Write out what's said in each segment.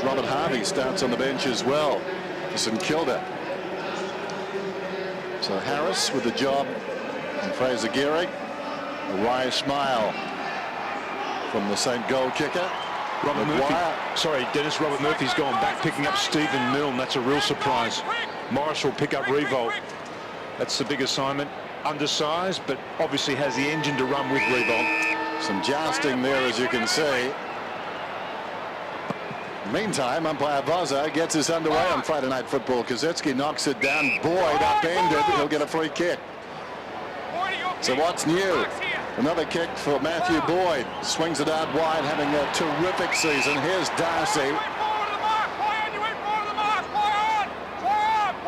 Robert Harvey starts on the bench as well for St Kilda. So Harris with the job and Fraser Gehrig. A wry smile from the St goal kicker. Robert Murphy's gone back, picking up Stephen Milne. That's a real surprise. Morris will pick up Revolt. That's the big assignment. Undersized, but obviously has the engine to run with Revolt. Some jousting there, as you can see. Meantime, umpire Voza gets us underway on Friday Night Football. Kozetski knocks it down. Boyd upended. He'll get a free kick. So what's new? Another kick for Matthew Boyd. Swings it out wide, having a terrific season. Here's Darcy. You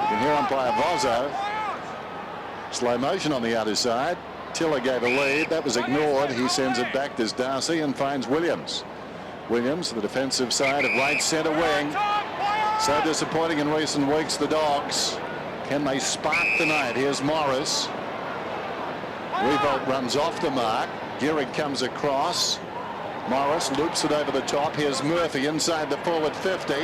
can hear umpire Voza. Slow motion on the other side. Tiller gave a lead. That was ignored. He sends it back to Darcy and finds Williams. Williams, the defensive side of right centre wing. So disappointing in recent weeks, the Dogs. Can they spark tonight? Here's Morris. Revolt runs off the mark. Gehrig comes across. Morris loops it over the top. Here's Murphy inside the forward 50. 3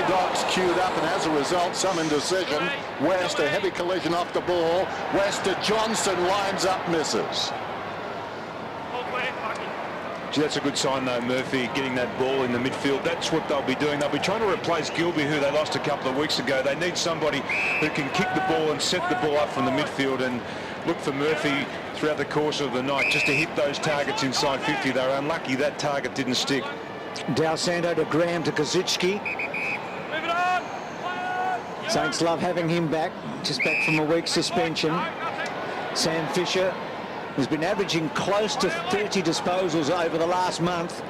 Dogs queued up, and as a result, some indecision. West, a heavy collision off the ball. West to Johnson, lines up, misses. Gee, that's a good sign, though, Murphy getting that ball in the midfield. That's what they'll be doing. They'll be trying to replace Gilby, who they lost a couple of weeks ago. They need somebody who can kick the ball and set the ball up from the midfield, and look for Murphy throughout the course of the night just to hit those targets inside 50. They were unlucky that target didn't stick. Dal Santo to Graham to Kozetski. Saints love having him back, just back from a week's suspension. Sam Fisher has been averaging close to 30 disposals over the last month.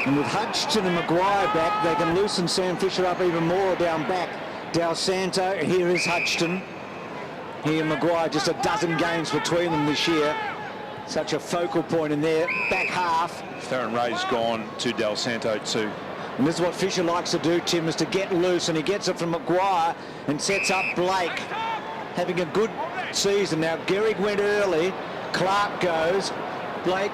And with Hutchinson and Maguire back, they can loosen Sam Fisher up even more down back. Dal Santo, here is Hutchinson. Here Maguire, just a dozen games between them this year. Such a focal point in their back half. Farron Ray's gone to Dal Santo too. And this is what Fisher likes to do, Tim, is to get loose, and he gets it from Maguire and sets up Blake. Having a good season. Now Gehrig went early. Clark goes. Blake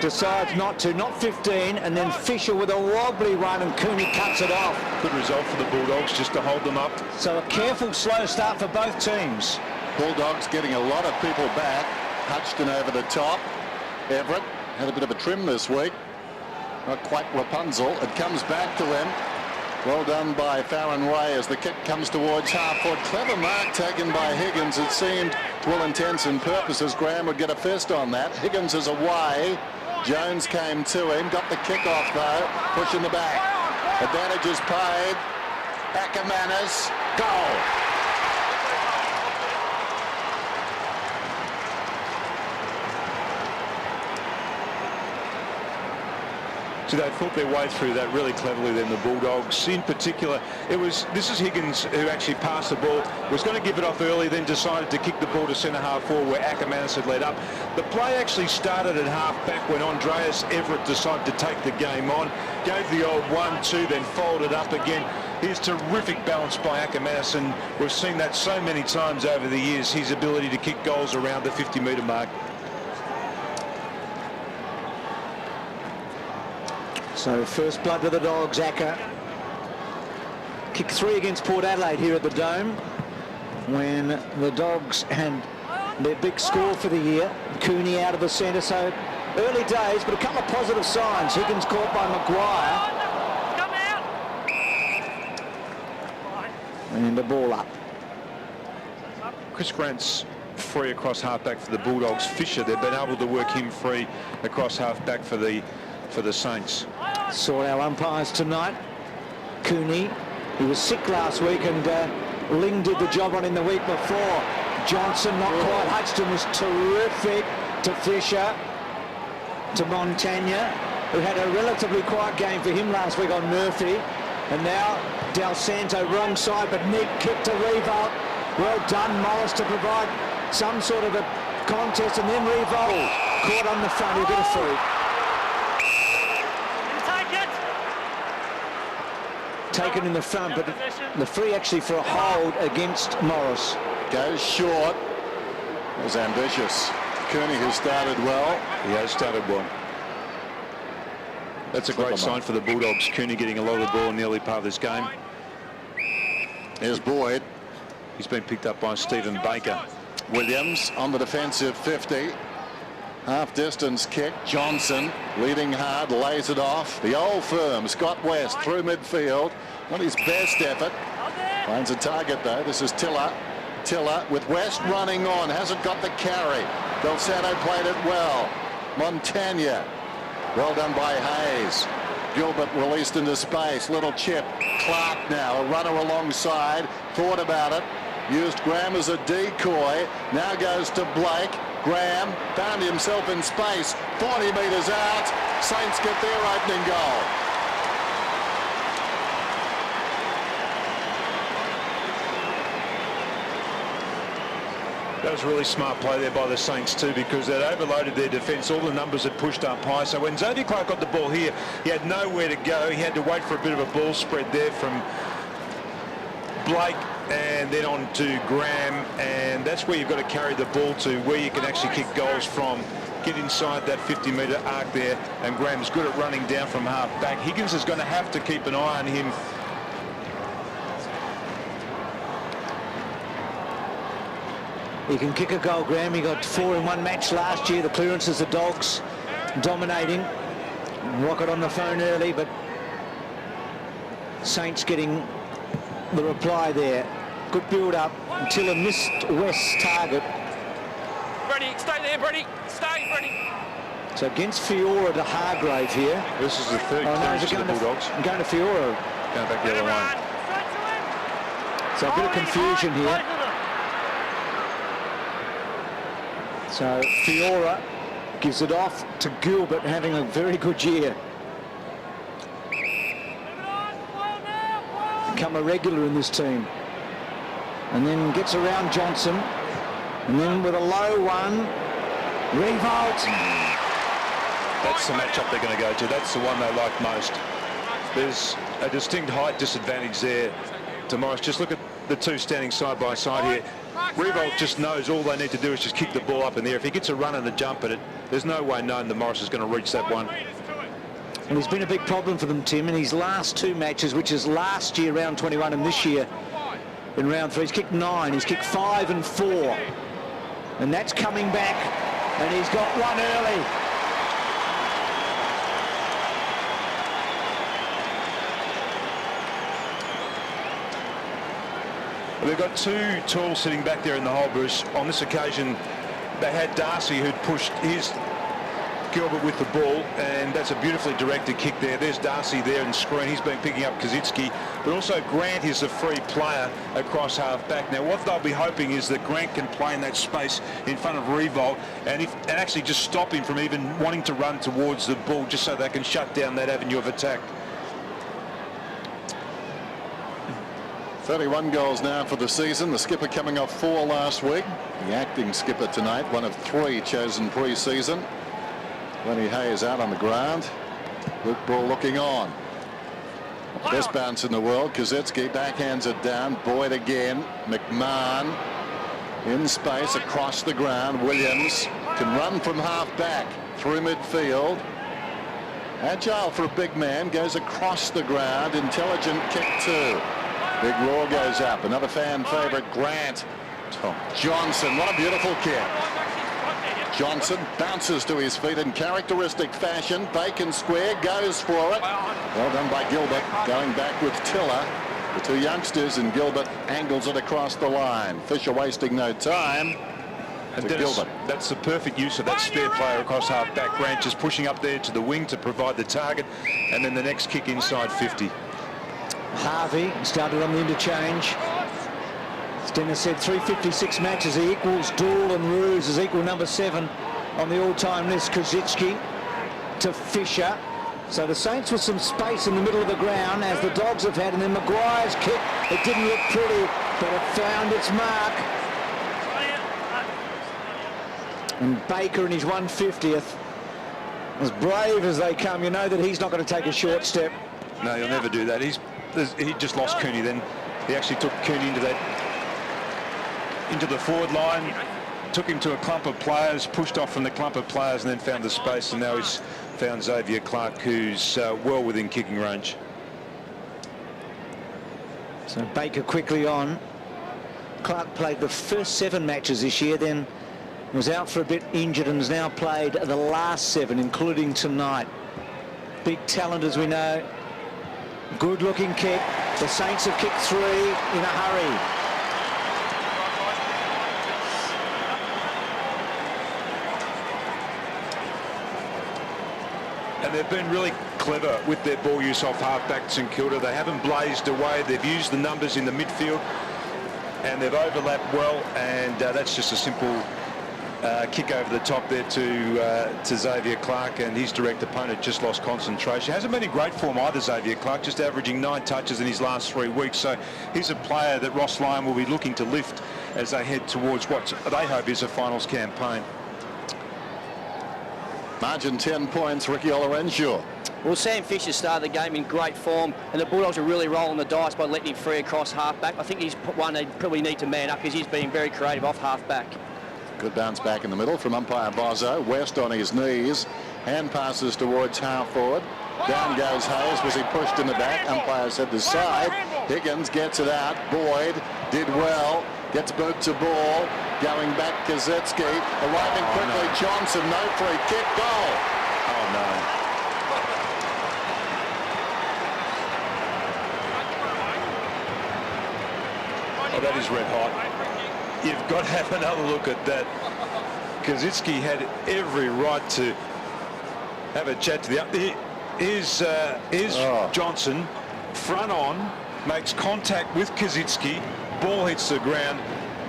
decides not to, not 15, and then Fisher with a wobbly run, and Cooney cuts it off. Good result for the Bulldogs just to hold them up. So a careful, slow start for both teams. Bulldogs getting a lot of people back. Hutchinson over the top. Everett had a bit of a trim this week. Not quite Rapunzel. It comes back to him. Well done by Farron Ray as the kick comes towards half-foot. Clever mark taken by Higgins. It seemed, to all intents and purposes, Graham would get a fist on that. Higgins is away. Jones came to him, got the kick off though, push in the back. Advantage is paid. Ackermanis, goal. So they fought their way through that really cleverly then, the Bulldogs. In particular, this is Higgins who actually passed the ball, was going to give it off early, then decided to kick the ball to centre half forward where Ackermanis had led up. The play actually started at half back when Andreas Everett decided to take the game on. Gave the old 1-2, then folded up again. Here's terrific balance by Ackermanis, and we've seen that so many times over the years, his ability to kick goals around the 50-metre mark. So first blood to the Dogs. Acker kicked 3 against Port Adelaide here at the Dome when the Dogs had their big score for the year. Cooney out of the centre, so early days, but a couple of positive signs. Higgins caught by Maguire. And the ball up. Chris Grant's free across half-back for the Bulldogs. Fisher, they've been able to work him free across half-back for the Saints. Saw our umpires tonight. Cooney, he was sick last week, and Ling did the job on him the week before. Johnson, not quite. Hutchinson was terrific to Fisher, to Montagna, who had a relatively quiet game for him last week on Murphy. And now Dal Santo, wrong side, but neat kick to Revolt. Well done, Morris, to provide some sort of a contest, and then Revolt caught on the front. He'll get a free. Taken in the front, but the free actually for a hold against Morris. Goes short. It was ambitious. Cooney, who started well. He has started well. That's a great sign for the Bulldogs. Cooney getting a lot of the ball in the early part of this game. Here's Boyd. He's been picked up by Stephen Baker. Williams on the defensive 50. Half distance kick. Johnson leading hard, lays it off. The old firm, Scott West, through midfield. Not his best effort. Finds a target though. This is Tiller. Tiller with West running on. Hasn't got the carry. Belsato played it well. Montagna. Well done by Hayes. Gilbert released into space. Little chip. Clark now, a runner alongside. Thought about it. Used Graham as a decoy. Now goes to Blake. Graham found himself in space. 40 metres out. Saints get their opening goal. That was a really smart play there by the Saints too, because they'd overloaded their defence. All the numbers had pushed up high. So when Xavier Clark got the ball here, he had nowhere to go. He had to wait for a bit of a ball spread there from Blake and then on to Graham. And that's where you've got to carry the ball to, where you can actually kick goals from. Get inside that 50-metre arc there. And Graham's good at running down from half back. Higgins is going to have to keep an eye on him. He can kick a goal, Graham. He got 4 in one match last year. The clearances, the Dogs dominating. Rocket on the phone early, but Saints getting the reply there. Good build-up until a missed West's target. Brady, stay there, Brady. Stay, Brady. So against Fiora to Hargrave here. This is the third clearance for the Bulldogs. Going to Fiora. Going back the other way. So a bit of confusion here. So Fiora gives it off to Gilbert, having a very good year. Become a regular in this team. And then gets around Johnson. And then with a low one, Revolt. That's the matchup they're going to go to. That's the one they like most. There's a distinct height disadvantage there to Morris. Just look at the two standing side by side here. Revolt just knows all they need to do is just kick the ball up in the air. If he gets a run and a jump at it, there's no way known that Morris is going to reach that one. And he's been a big problem for them, Tim, in his last 2 matches, which is last year round 21 and this year in round 3. He's kicked 9, he's kicked 5 and 4. And that's coming back, and he's got one early. They've got 2 tools sitting back there in the hole, Bruce. On this occasion, they had Darcy, who'd pushed his Gilbert with the ball, and that's a beautifully directed kick there. There's Darcy there in screen. He's been picking up Kazitsky, but also Grant is a free player across half back. Now, what they'll be hoping is that Grant can play in that space in front of Revolt and actually just stop him from even wanting to run towards the ball, just so they can shut down that avenue of attack. 31 goals now for the season. The skipper coming off 4 last week. The acting skipper tonight, one of 3 chosen pre-season. Lenny Hayes out on the ground. Luke Ball looking on. Best bounce in the world. Kazitsky backhands it down. Boyd again. McMahon in space across the ground. Williams can run from half back through midfield. Agile for a big man. Goes across the ground. Intelligent kick too. Big roar goes up. Another fan favourite, Grant. Tom Johnson, what a beautiful kick. Johnson bounces to his feet in characteristic fashion. Bacon square, goes for it. Well done by Gilbert. Going back with Tiller. The 2 youngsters, and Gilbert angles it across the line. Fisher wasting no time. And Dennis, Gilbert. That's the perfect use of that spare player across half back. Grant just pushing up there to the wing to provide the target, and then the next kick inside 50. Harvey started on the interchange. As Dennis said, 356 matches. He equals Dool and Roos as equal number 7 on the all-time list. Kazitsky to Fisher. So the Saints with some space in the middle of the ground, as the Dogs have had, and then Maguire's kick. It didn't look pretty, but it found its mark. And Baker in his 150th, as brave as they come, you know that he's not going to take a short step. No, he'll never do that. He just lost Cooney then. He actually took Cooney into the forward line, took him to a clump of players, pushed off from the clump of players, and then found the space, and now he's found Xavier Clark, who's well within kicking range. So Baker quickly on. Clark played the first 7 matches this year, then was out for a bit injured and has now played the last 7, including tonight. Big talent, as we know. Good looking kick. The Saints have kicked 3 in a hurry. And they've been really clever with their ball use off half-back St Kilda. They haven't blazed away. They've used the numbers in the midfield and they've overlapped well, and that's just a simple kick over the top there to Xavier Clark, and his direct opponent just lost concentration. Hasn't been in great form either, Xavier Clark, just averaging 9 touches in his last 3 weeks. So he's a player that Ross Lyon will be looking to lift as they head towards what they hope is a finals campaign. Margin 10 points, Ricky Olorenshaw. Well, Sam Fisher started the game in great form, and the Bulldogs are really rolling the dice by letting him free across half-back. I think he's one they probably need to man up because he's being very creative off half-back. Good bounce back in the middle from umpire Bozzo. West on his knees. Hand passes towards half-forward. Down goes Hayes. Was he pushed in the back? Umpire said the side. Higgins gets it out. Boyd did well. Gets boot to ball. Going back Kazetsky. Arriving quickly. No. Johnson, no free kick. Goal. Oh, no. Oh, that is red hot. You've got to have another look at that. Kazitsky had every right to have a chat to the... Here's Johnson, front on, makes contact with Kazitsky. Ball hits the ground.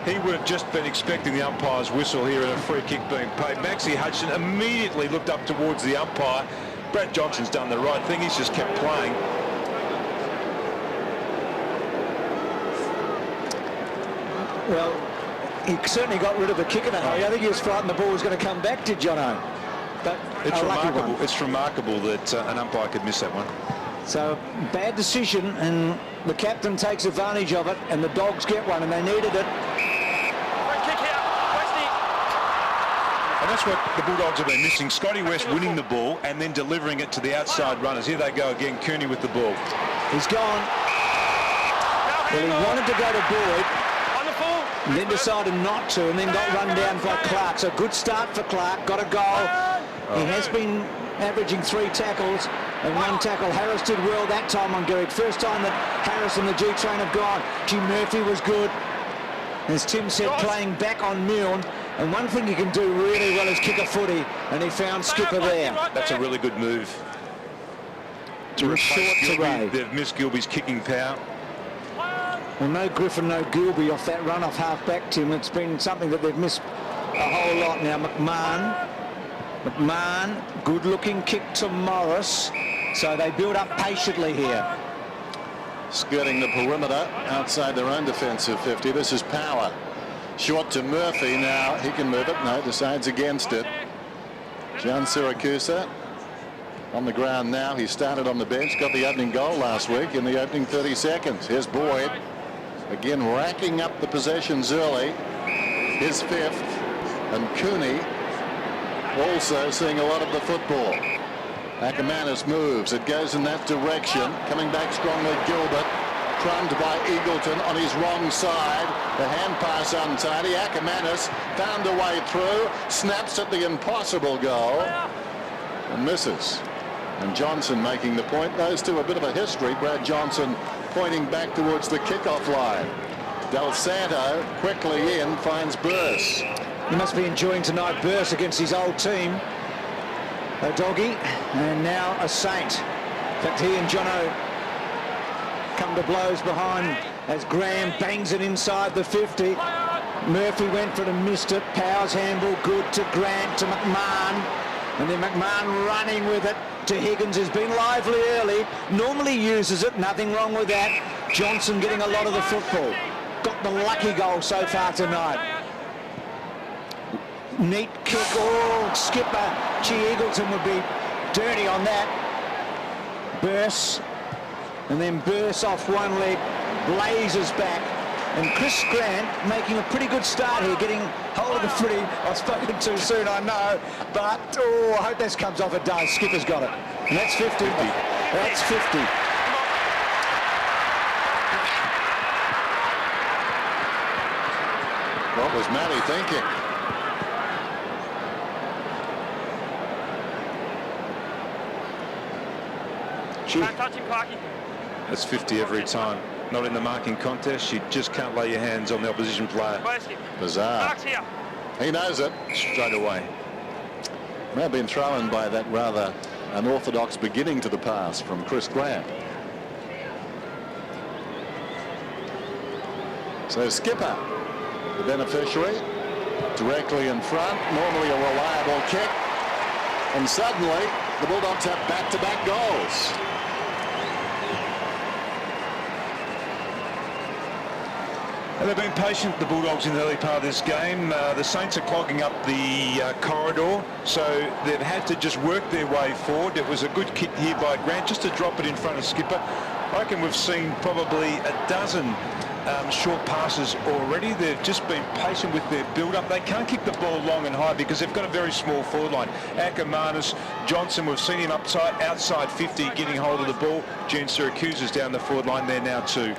He would have just been expecting the umpire's whistle here and a free kick being paid. Maxie Hudson immediately looked up towards the umpire. Brad Johnson's done the right thing. He's just kept playing. Well, he certainly got rid of the kick in a hurry. I think he was frightened the ball was going to come back to Jono. But it's remarkable. It's remarkable that an umpire could miss that one. So bad decision, and the captain takes advantage of it, and the Dogs get one, and they needed it. And that's what the Bulldogs have been missing. Scotty West winning the ball and then delivering it to the outside runners. Here they go again. Cooney with the ball. He's gone. Well, he wanted to go to Boyd, and then decided not to, and then got run down by Clark. So good start for Clark. Got a goal. He has been averaging 3 tackles and 1 tackle. Harris did well that time on Garrick. First time that Harris and the G-Train have gone. Jim Murphy was good. As Tim said, playing back on Milne. And one thing he can do really well is kick a footy, and he found Skipper there. That's a really good move. To replace Gilby, they've missed Gilby's kicking power. Well, no Griffin, no Gilby off that run off half-back, Tim. It's been something that they've missed a whole lot now. McMahon, good-looking kick to Morris. So they build up patiently here. Skirting the perimeter outside their own defensive 50. This is Power. Short to Murphy now. He can move it. No, decides against it. John Siracusa on the ground now. He started on the bench. Got the opening goal last week in the opening 30 seconds. Here's Boyd. Again, racking up the possessions early. His 5th. And Cooney also seeing a lot of the football. Ackermanis moves. It goes in that direction. Coming back strongly, Gilbert. Crumbed by Eagleton on his wrong side. The hand pass untidy. Ackermanis found a way through. Snaps at the impossible goal. And misses. And Johnson making the point. Those two a bit of a history. Brad Johnson pointing back towards the kickoff line. Del Santo quickly in, finds Burse. He must be enjoying tonight. Burse against his old team. A Doggy, and now a Saint. In fact, he and Jono come to blows behind as Graham bangs it inside the 50. Murphy went for it and missed it. Powers handball good to Grant, to McMahon. And then McMahon running with it to Higgins, who's been lively early. Normally uses it, nothing wrong with that. Johnson getting a lot of the football. Got the lucky goal so far tonight. Neat kick. Oh, skipper. Gee, Eagleton would be dirty on that. Burse. And then Burse off one leg. Blazes back. And Chris Grant making a pretty good start here, getting hold of the footy. I've spoken too soon, I know, but I hope this comes off. It does. Skipper's got it. And that's 50. That's 50. What was Matty thinking? Can't touch him, Clarkie. That's 50 every time. Not in the marking contest. You just can't lay your hands on the opposition player. Bizarre. Mark's here. He knows it. Straight away. May have been thrown by that rather unorthodox beginning to the pass from Chris Grant. So Skipper, the beneficiary, directly in front, normally a reliable kick, and suddenly the Bulldogs have back-to-back goals. And they've been patient, the Bulldogs, in the early part of this game. The Saints are clogging up the corridor, so they've had to just work their way forward. It was a good kick here by Grant, just to drop it in front of Skipper. I reckon we've seen probably a dozen short passes already. They've just been patient with their build-up. They can't kick the ball long and high because they've got a very small forward line. Ackermanis, Johnson, we've seen him outside 50 getting hold of the ball. June Syracuse is down the forward line there now too.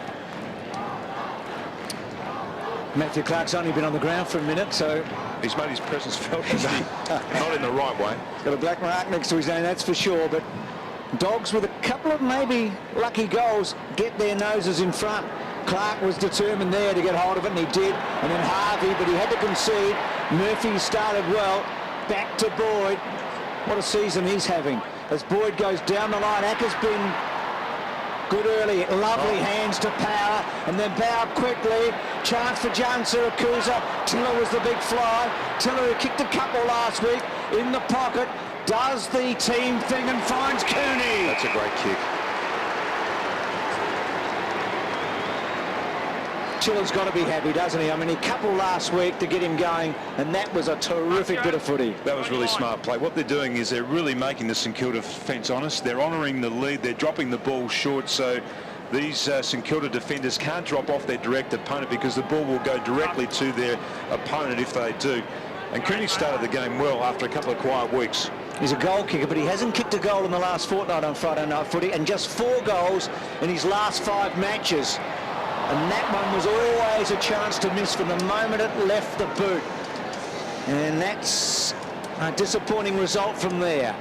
Matthew Clark's only been on the ground for a minute, so He's made his presence felt, hasn't he? Not in the right way. he's got a black mark next to his name, that's for sure. But Dogs, with a couple of maybe lucky goals, get their noses in front. Clark was determined there to get hold of it, and he did. And then Harvey, but he had to concede. Murphy started well. Back to Boyd. What a season he's having. As Boyd goes down the line, Acker's been good early. Lovely hands to Power, and then Power quickly. Chance for John Syracuse. Tiller was the big fly. Tiller, who kicked a couple last week, in the pocket, does the team thing and finds Cooney. That's a great kick. Chiller's got to be happy, doesn't he? I mean, he coupled last week to get him going, and that was a terrific bit of footy. That was really smart play. What they're doing is they're really making the St Kilda defence honest. They're honouring the lead. They're dropping the ball short, so these St Kilda defenders can't drop off their direct opponent because the ball will go directly to their opponent if they do. And Cooney started the game well after a couple of quiet weeks. He's a goal kicker, but he hasn't kicked a goal in the last fortnight on Friday night footy, and just 4 goals in his last 5 matches. And that one was always a chance to miss from the moment it left the boot. And that's a disappointing result from there.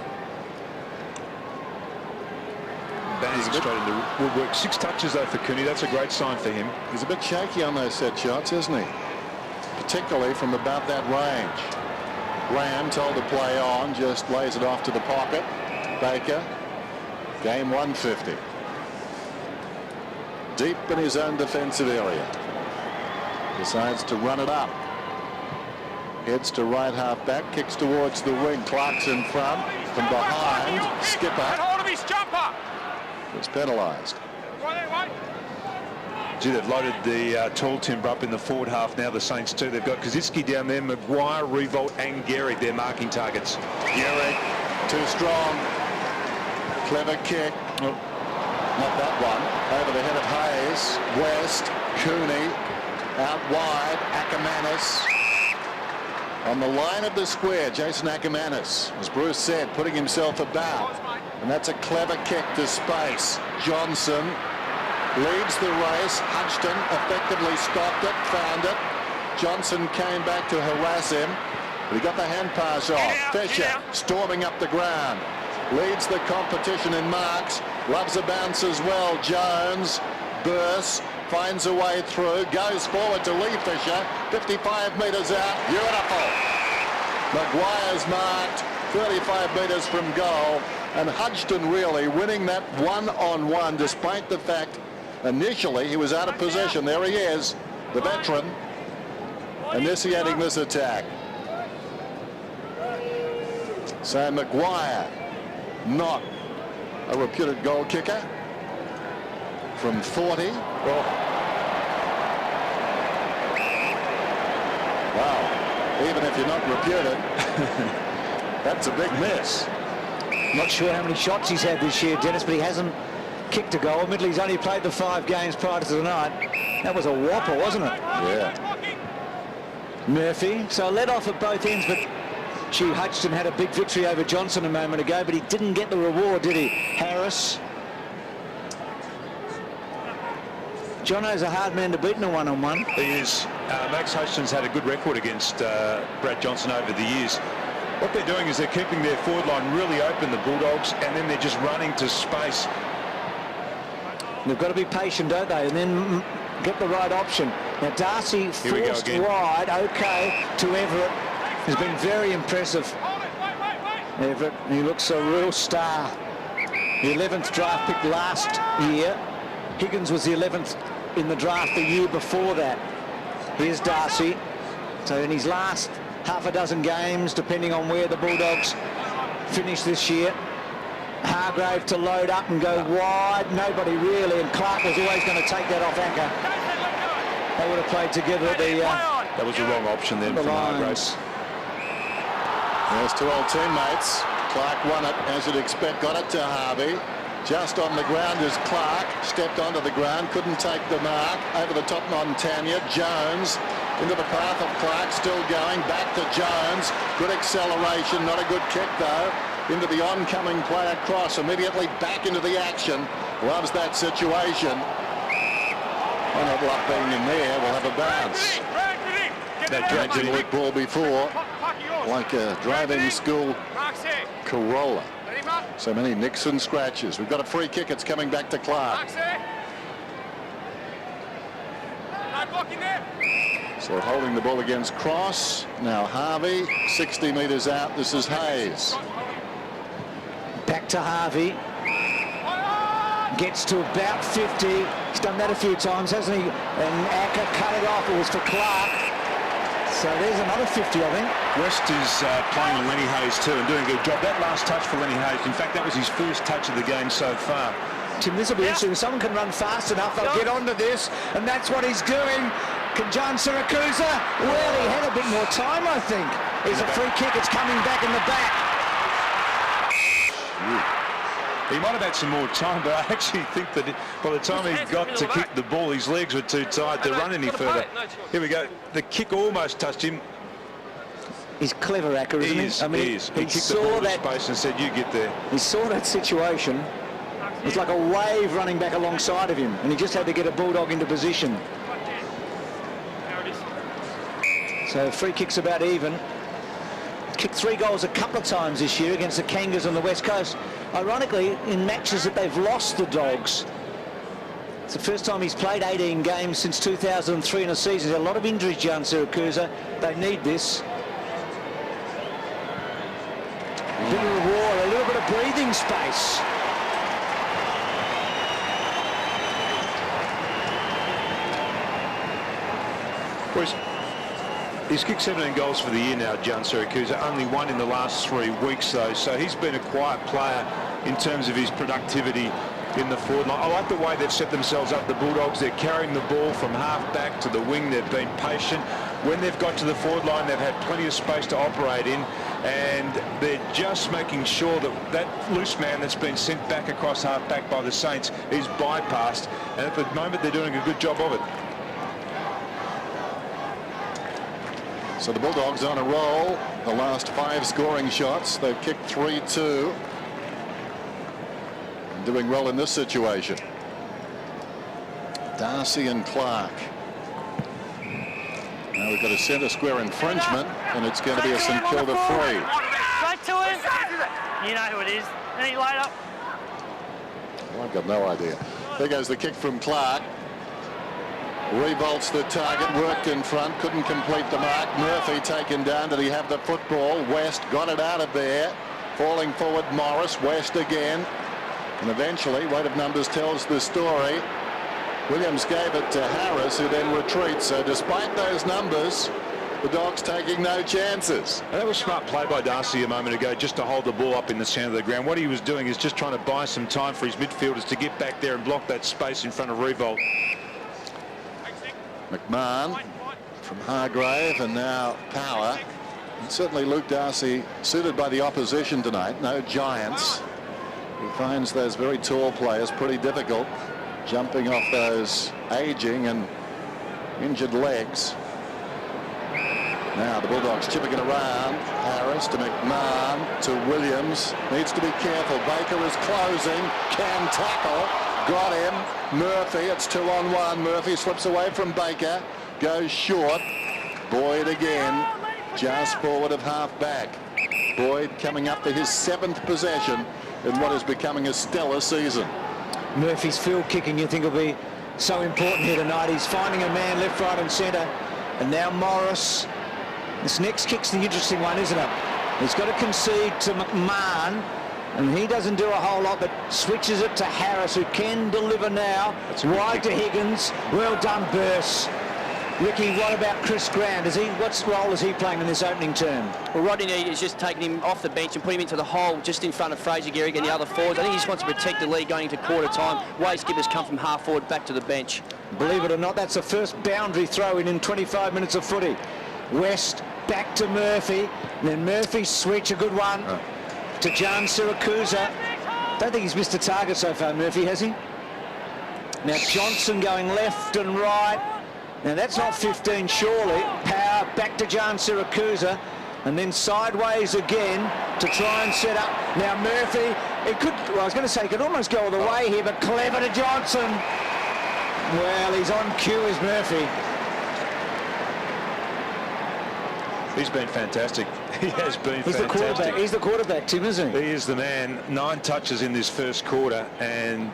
Banging straight into woodwork. 6 touches though for Cooney. That's a great sign for him. He's a bit shaky on those set shots, isn't he? Particularly from about that range. Graham told to play on, just lays it off to the pocket. Baker, game 150. Deep in his own defensive area. Decides to run it up. Heads to right half back, kicks towards the wing. Clark's in front. From behind, Get Skipper hold of his jumper. was penalised. Gee, they've loaded the tall timber up in the forward half now, the Saints too. They've got Kaczynski down there, Maguire, Revolt and Gehrig, their marking targets. Gehrig, too strong. Clever kick. Oh, not that one. Over the head of Hayes. West, Cooney, out wide, Ackermanis. On the line of the square, Jason Ackermanis, as Bruce said, putting himself about. And that's a clever kick to space. Johnson leads the race. Hudson effectively stopped it, found it. Johnson came back to harass him, but he got the hand pass off. Fisher storming up the ground. Leads the competition in marks. Loves a bounce as well. Jones bursts, finds a way through, goes forward to Lee Fisher. 55 metres out. Beautiful. Maguire's marked 35 metres from goal. And Hudson really winning that one-on-one, despite the fact initially he was out of position. There he is, the veteran, initiating this attack. So Maguire, not a reputed goal kicker from 40. Wow, even if you're not reputed, that's a big miss. Not sure how many shots he's had this year, Dennis, but he hasn't kicked a goal. Admittedly, he's only played the 5 games prior to tonight. That was a whopper, wasn't it? Yeah. Murphy. So led off at both ends, but gee, Hutchinson had a big victory over Johnson a moment ago, but he didn't get the reward, did he? Harris. Jono's a hard man to beat in a one-on-one. He is. Max Hutchinson's had a good record against Brad Johnson over the years. What they're doing is they're keeping their forward line really open, the Bulldogs, and then they're just running to space. They've got to be patient, don't they? And then get the right option. Now Darcy forced wide, okay, to Everett. Has been very impressive. Everett, he looks a real star. The 11th draft pick last year. Higgins was the 11th in the draft the year before that. Here's Darcy. So in his last half a dozen games, depending on where the Bulldogs finish this year, Hargrave to load up and go wide. Nobody really, and Clark was always going to take that off Acker. They would have played together at the... that was the wrong option then from Hargraves. There's two old teammates. Clark won it, as you'd expect, got it to Harvey. Just on the ground as Clark stepped onto the ground, couldn't take the mark. Over the top, Montagna. Jones into the path of Clark, still going. Back to Jones. Good acceleration, not a good kick though. Into the oncoming player cross, immediately back into the action. Loves that situation. Well, not luck being in there, we'll have a bounce. That dragged in weak ball before, like a driving school Corolla. So many nicks and scratches. We've got a free kick. It's coming back to Clark. So holding the ball against Cross. Now Harvey, 60 metres out. This is Hayes. Back to Harvey. Gets to about 50. He's done that a few times, hasn't he? And Acker cut it off. It was for Clark. So there's another 50, I think. West is playing on Lenny Hayes too and doing a good job. That last touch for Lenny Hayes, in fact, that was his first touch of the game so far. Tim, this will be interesting. If someone can run fast enough, they'll get onto this, and that's what he's doing. Can John Siracusa? Well, he had a bit more time, I think. It's a free kick. It's coming back in the back. He might have had some more time, but I actually think that by the time he got to kick the ball, his legs were too tired to run any further. Here we go. The kick almost touched him. He's clever, Acker, isn't he? I mean, he kicked the ball to space and said, "You get there." He saw that situation. It was like a wave running back alongside of him, and he just had to get a Bulldog into position. So free kick's about even. Kicked 3 goals a couple of times this year against the Kangas on the West Coast. Ironically, in matches that they've lost, the Dogs. It's the first time he's played 18 games since 2003 in a season. There's a lot of injuries, John Siracusa. They need this. A bit of roar, a little bit of breathing space. He's kicked 17 goals for the year now, John Siracusa. Only one in the last 3 weeks, though. So he's been a quiet player in terms of his productivity in the forward line. I like the way they've set themselves up, the Bulldogs. They're carrying the ball from half back to the wing. They've been patient. When they've got to the forward line, they've had plenty of space to operate in, and they're just making sure that that loose man that's been sent back across half back by the Saints is bypassed. And at the moment, they're doing a good job of it. So the Bulldogs on a roll. The last 5 scoring shots. They've kicked 3-2. And doing well in this situation. Darcy and Clark. Now we've got a centre square infringement, and it's going to be a St Kilda free. Straight to him. You know who it is. Any later. Well, I've got no idea. There goes the kick from Clark. Revolts the target, worked in front, couldn't complete the mark. Murphy taken down. Did he have the football? West got it out of there. Falling forward, Morris. West again. And eventually, weight of numbers tells the story. Williams gave it to Harris, who then retreats. So despite those numbers, the Dogs taking no chances. And that was smart play by Darcy a moment ago, just to hold the ball up in the centre of the ground. What he was doing is just trying to buy some time for his midfielders to get back there and block that space in front of Revolt. McMahon from Hargrave, and now Power. And certainly Luke Darcy suited by the opposition tonight. No giants. He finds those very tall players pretty difficult, jumping off those aging and injured legs. Now the Bulldogs chipping it around. Harris to McMahon to Williams. Needs to be careful. Baker is closing. Can tackle. Got him. Murphy. It's 2-on-1. Murphy slips away from Baker. Goes short. Boyd again. Just forward of half back. Boyd coming up to his 7th possession in what is becoming a stellar season. Murphy's field kicking, you think, will be so important here tonight. He's finding a man left, right and centre. And now Morris. This next kick's the interesting one, isn't it? He's got to concede to McMahon, and he doesn't do a whole lot, but switches it to Harris, who can deliver now. It's wide to Higgins. Well done, Burse. Ricky, what about Chris Grant? What role is he playing in this opening term? Well, Rodney is just taking him off the bench and putting him into the hole just in front of Fraser Gehrig and the other forwards. I think he just wants to protect the lead going into quarter time. Wade Skipper's come from half forward back to the bench. Believe it or not, that's the first boundary throw in 25 minutes of footy. West back to Murphy, and then Murphy switch, a good one, to John Siracusa. Don't think he's missed a target so far, Murphy, has he? Now Johnson going left and right. Now that's not 15 surely. Power back to John Siracusa, and then sideways again to try and set up. Now Murphy, it could, well, I was going to say, he could almost go all the way here, but clever to Johnson. Well, he's on cue, is Murphy. He's been fantastic. He has been He's fantastic. the quarterback. He's the quarterback, Tim, isn't he? He is the man. 9 touches in this first quarter, and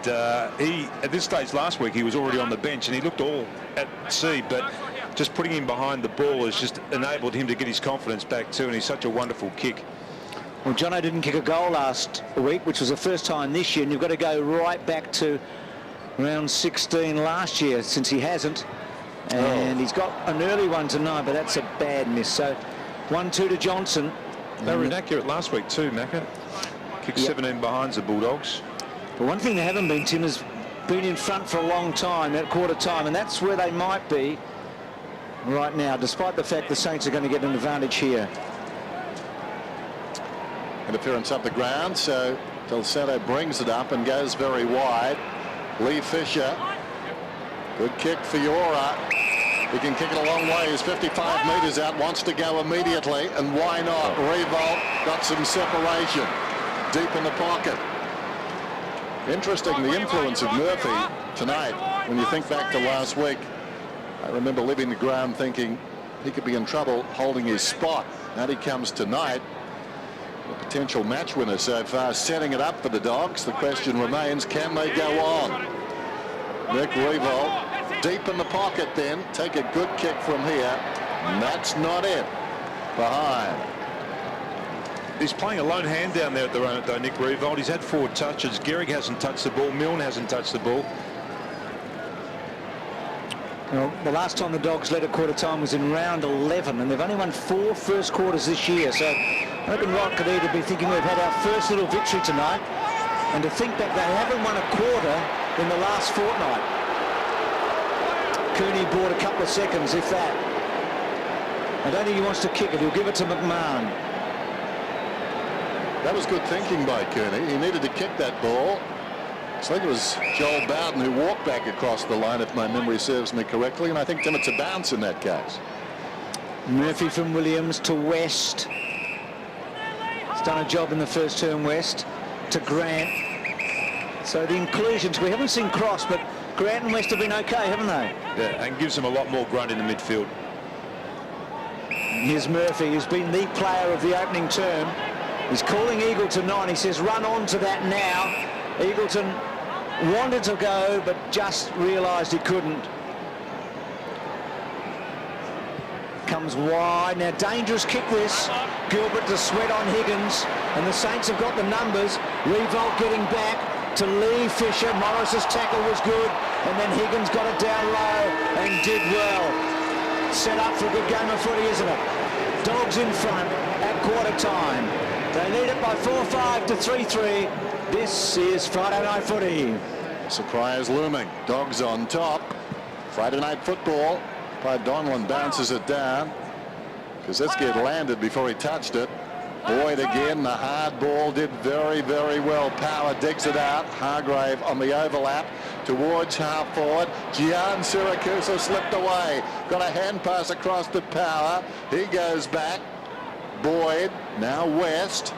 he, at this stage last week, he was already on the bench, and he looked all at sea, but just putting him behind the ball has just enabled him to get his confidence back too, and he's such a wonderful kick. Well, Jono didn't kick a goal last week, which was the first time this year, and you've got to go right back to round 16 last year since he hasn't. And he's got an early one tonight, but that's a bad miss. So 1-2 to Johnson. They were inaccurate last week too, Macca. Kicked 17 behinds the Bulldogs. But one thing they haven't been, Tim, has been in front for a long time at quarter time, and that's where they might be right now, despite the fact the Saints are going to get an advantage here. Interference up the ground, so Del Santo brings it up and goes very wide. Lee Fisher. Good kick for Yora. He can kick it a long way. He's 55 metres out, wants to go immediately, and why not? Revolt got some separation deep in the pocket. Interesting, the influence of Murphy tonight. When you think back to last week, I remember leaving the ground thinking he could be in trouble holding his spot. Now he comes tonight, a potential match winner so far, setting it up for the Dogs. The question remains, can they go on? Nick Revolt deep in the pocket, then take a good kick from here, and that's not it. Behind. He's playing a lone hand down there at the moment though, Nick Revolt. He's had 4 touches. Gehrig hasn't touched the ball. Milne hasn't touched the ball. Well, the last time the Dogs led at quarter time was in round 11, and they've only won 4 first quarters this year. So I reckon Rod could either be thinking we've had our first little victory tonight, and to think back, they haven't won a quarter in the last fortnight. Cooney bought a couple of seconds, if that. I don't think he wants to kick it. He'll give it to McMahon. That was good thinking by Cooney. He needed to kick that ball. I think it was Joel Bowden who walked back across the line, if my memory serves me correctly, and I think it's a bounce in that case. Murphy from Williams to West. He's done a job in the first term, West. To Grant. So the inclusions, we haven't seen Cross, but Grant and West have been okay, haven't they? Yeah, and gives them a lot more grunt in the midfield. Here's Murphy, who's been the player of the opening term. He's calling Eagleton on. He says, run on to that now. Eagleton wanted to go, but just realised he couldn't. Comes wide. Now, dangerous kick this. Gilbert to sweat on Higgins, and the Saints have got the numbers. Revolt getting back to Lee Fisher. Morris's tackle was good, and then Higgins got it down low and did well. Set up for a good game of footy, isn't it? Dogs in front at quarter time. They lead it by 4-5 to 3-3. This is Friday Night Footy. Surprise looming. Dogs on top. Friday Night Football. By Donlan bounces it down. Kozinski had landed before he touched it. Boyd again, the hard ball, did very, very well. Power digs it out. Hargrave on the overlap towards half forward. Gian Siracusa slipped away. Got a hand pass across to Power. He goes back. Boyd, now West.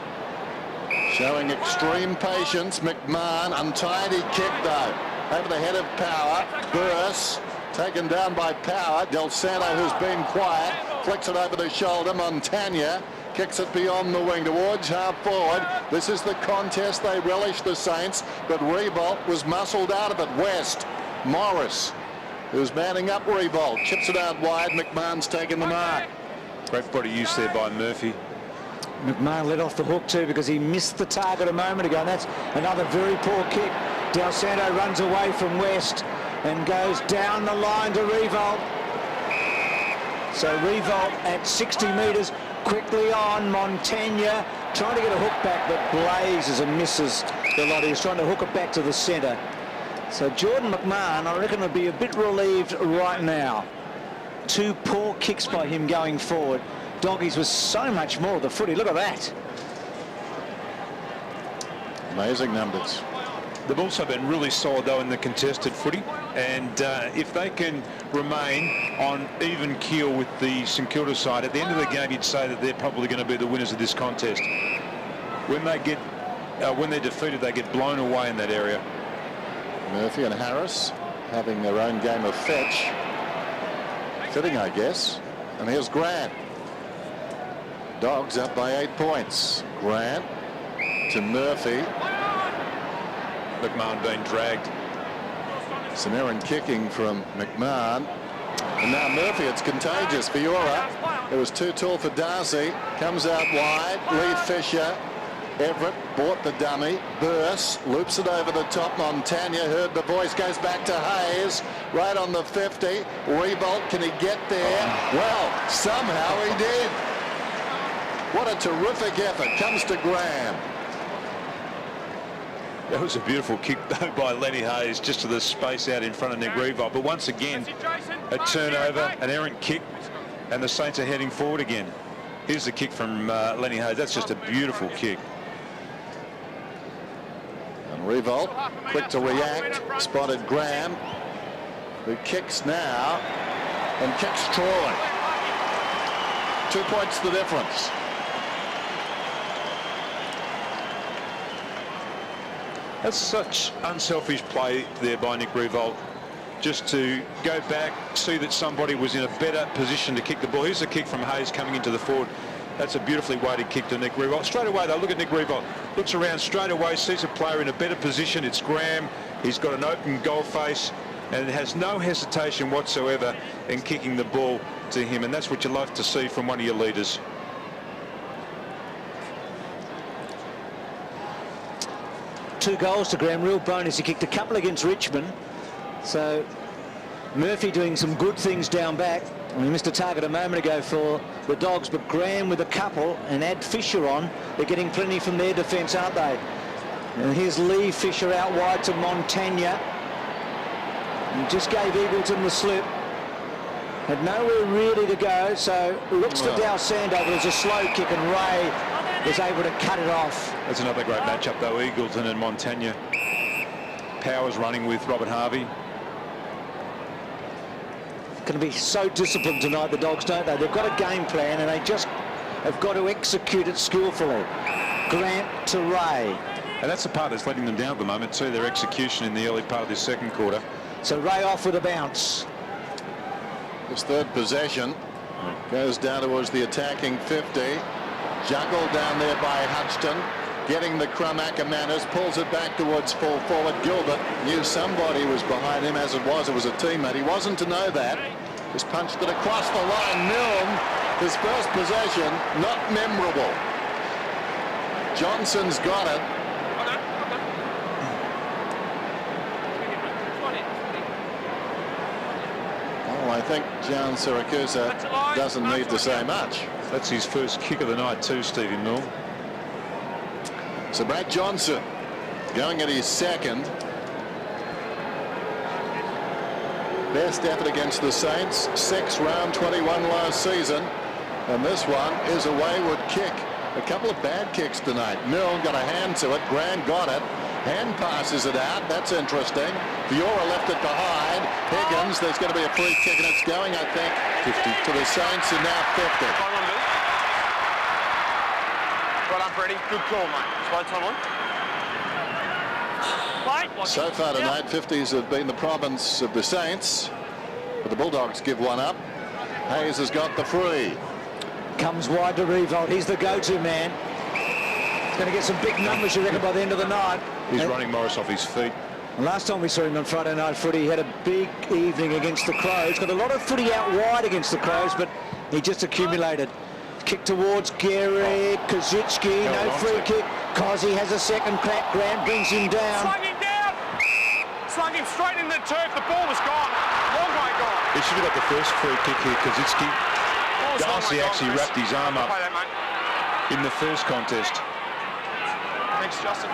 Showing extreme patience. McMahon, untidy kick though. Over the head of Power. Burse, taken down by Power. Del Santo, who's been quiet, flicks it over the shoulder. Montagna kicks it beyond the wing towards half forward. This is the contest they relish, the Saints, but Revolt was muscled out of it. West, Morris, who's manning up Revolt, chips it out wide. McMahon's taken the mark. Great body use there by Murphy. McMahon let off the hook too because he missed the target a moment ago. And that's another very poor kick. Del Santo runs away from West and goes down the line to Revolt. So Revolt at 60 metres, quickly on. Montagna trying to get a hook back, but blazes and misses the lot. He's trying to hook it back to the centre. So Jordan McMahon, I reckon, would be a bit relieved right now. Two poor kicks by him going forward. Doggies was so much more of the footy. Look at that. Amazing numbers. They've also been really solid though in the contested footy, and if they can remain on even keel with the St Kilda side, at the end of the game you'd say that they're probably going to be the winners of this contest. When they're defeated, they get blown away in that area. Murphy and Harris having their own game of fetch. Fitting, I guess. And here's Grant. Dogs up by 8 points. Grant to Murphy. McMahon being dragged. Some errant kicking from McMahon. And now Murphy, it's contagious. Fiora, it was too tall for Darcy. Comes out wide. Lee Fisher. Everett bought the dummy. Burse loops it over the top. Montagna heard the voice, goes back to Hayes. Right on the 50. Revolt, can he get there? Well, somehow he did. What a terrific effort. Comes to Graham. That was a beautiful kick though by Lenny Hayes, just to the space out in front of Nick Revolt. But once again, a turnover, an errant kick, and the Saints are heading forward again. Here's the kick from Lenny Hayes. That's just a beautiful kick. And Revolt, quick to react, spotted Graham, who kicks now, and kicks Troy. 2 points the difference. That's such unselfish play there by Nick Revolt. Just to go back, see that somebody was in a better position to kick the ball. Here's a kick from Hayes coming into the forward. That's a beautifully weighted kick to Nick Revolt. Straight away though, look at Nick Revolt. Looks around straight away, sees a player in a better position. It's Graham. He's got an open goal face and has no hesitation whatsoever in kicking the ball to him. And that's what you love to see from one of your leaders. Two goals to Graham, real bonus. He kicked a couple against Richmond. So Murphy doing some good things down back. He missed a target a moment ago for the Dogs, but Graham with a couple, and add Fisher on. They're getting plenty from their defence, aren't they? And here's Lee Fisher out wide to Montagna. He just gave Eagleton the slip. Had nowhere really to go, so looks for Del Santo, but it was a slow kick, and Ray was able to cut it off. That's another great matchup though, Eagleton and Montagna. Powers running with Robert Harvey. Going to be so disciplined tonight, the Dogs, don't they? They've got a game plan and they just have got to execute it skillfully. Grant to Ray. And that's the part that's letting them down at the moment too, their execution in the early part of this second quarter. So Ray off with a bounce. His third possession goes down towards the attacking 50. Juggled down there by Hudson. Getting the crumb, Ackermanis pulls it back towards full forward. Gilbert knew somebody was behind him, as it was a teammate. He wasn't to know that. Just punched it across the line. Milne, his first possession, not memorable. Johnson's got it. Oh, I think John Siracusa doesn't need to say much. That's his first kick of the night too, Stevie Milne. So Brad Johnson going at his second. Best effort against the Saints, 6 round 21 last season. And this one is a wayward kick. A couple of bad kicks tonight. Milne got a hand to it. Grant got it. Hand passes it out. That's interesting. Viora left it behind. Higgins, there's going to be a free kick, and it's going, I think, 50 to the Saints, and now 50. Well done, Freddie. Good call, mate. Slow time on. So far tonight, 50s have been the province of the Saints, but the Bulldogs give one up. Hayes has got the free. Comes wide to Revolt. He's the go-to man. He's going to get some big numbers, you reckon, by the end of the night. He's running Morris off his feet. Last time we saw him on Friday night footy, he had a big evening against the Crows. Got a lot of footy out wide against the Crows, but he just accumulated. Kick towards Gehrig, Kazitsky, no free kick. Cozzy has a second crack. Grant brings him down. Slung him down. Slung him straight in the turf. The ball was gone. Long way gone. He should have got the first free kick here, Kazitsky. Darcy actually wrapped his arm up in the first contest. Thanks, Justin.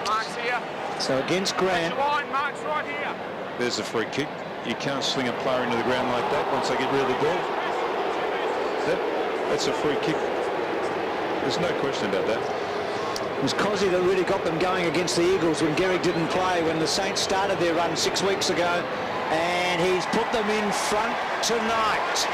Mark's here. So against Grant. Line, Mark's right here. There's a free kick. You can't sling a player into the ground like that once they get rid of the ball. That's a free kick. There's no question about that. It was Cozzy that really got them going against the Eagles when Gehrig didn't play, when the Saints started their run 6 weeks ago, and he's put them in front tonight.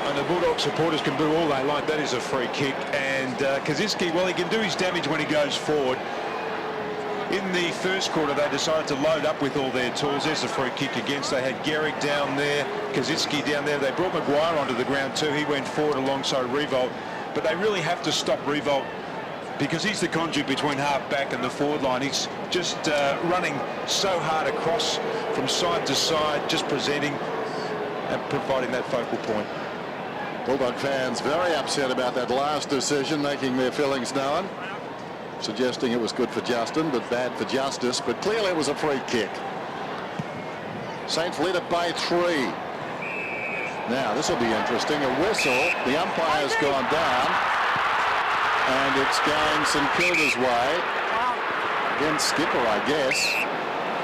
And the Bulldog supporters can boo all they like. That is a free kick. And Kaczynski, well, he can do his damage when he goes forward. In the first quarter, they decided to load up with all their tools. There's a free kick against. They had Gehrig down there, Kaczynski down there. They brought Maguire onto the ground too. He went forward alongside Revolt. But they really have to stop Revolt because he's the conduit between half-back and the forward line. He's just running so hard across from side to side, just presenting and providing that focal point. Bulldog fans very upset about that last decision, making their feelings known, suggesting it was good for Justin but bad for Justice, but clearly it was a free kick. Saints lead it by 3. Now this will be interesting. A whistle. The umpire's gone down, and it's going St Kilda's way. Against Skipper, I guess.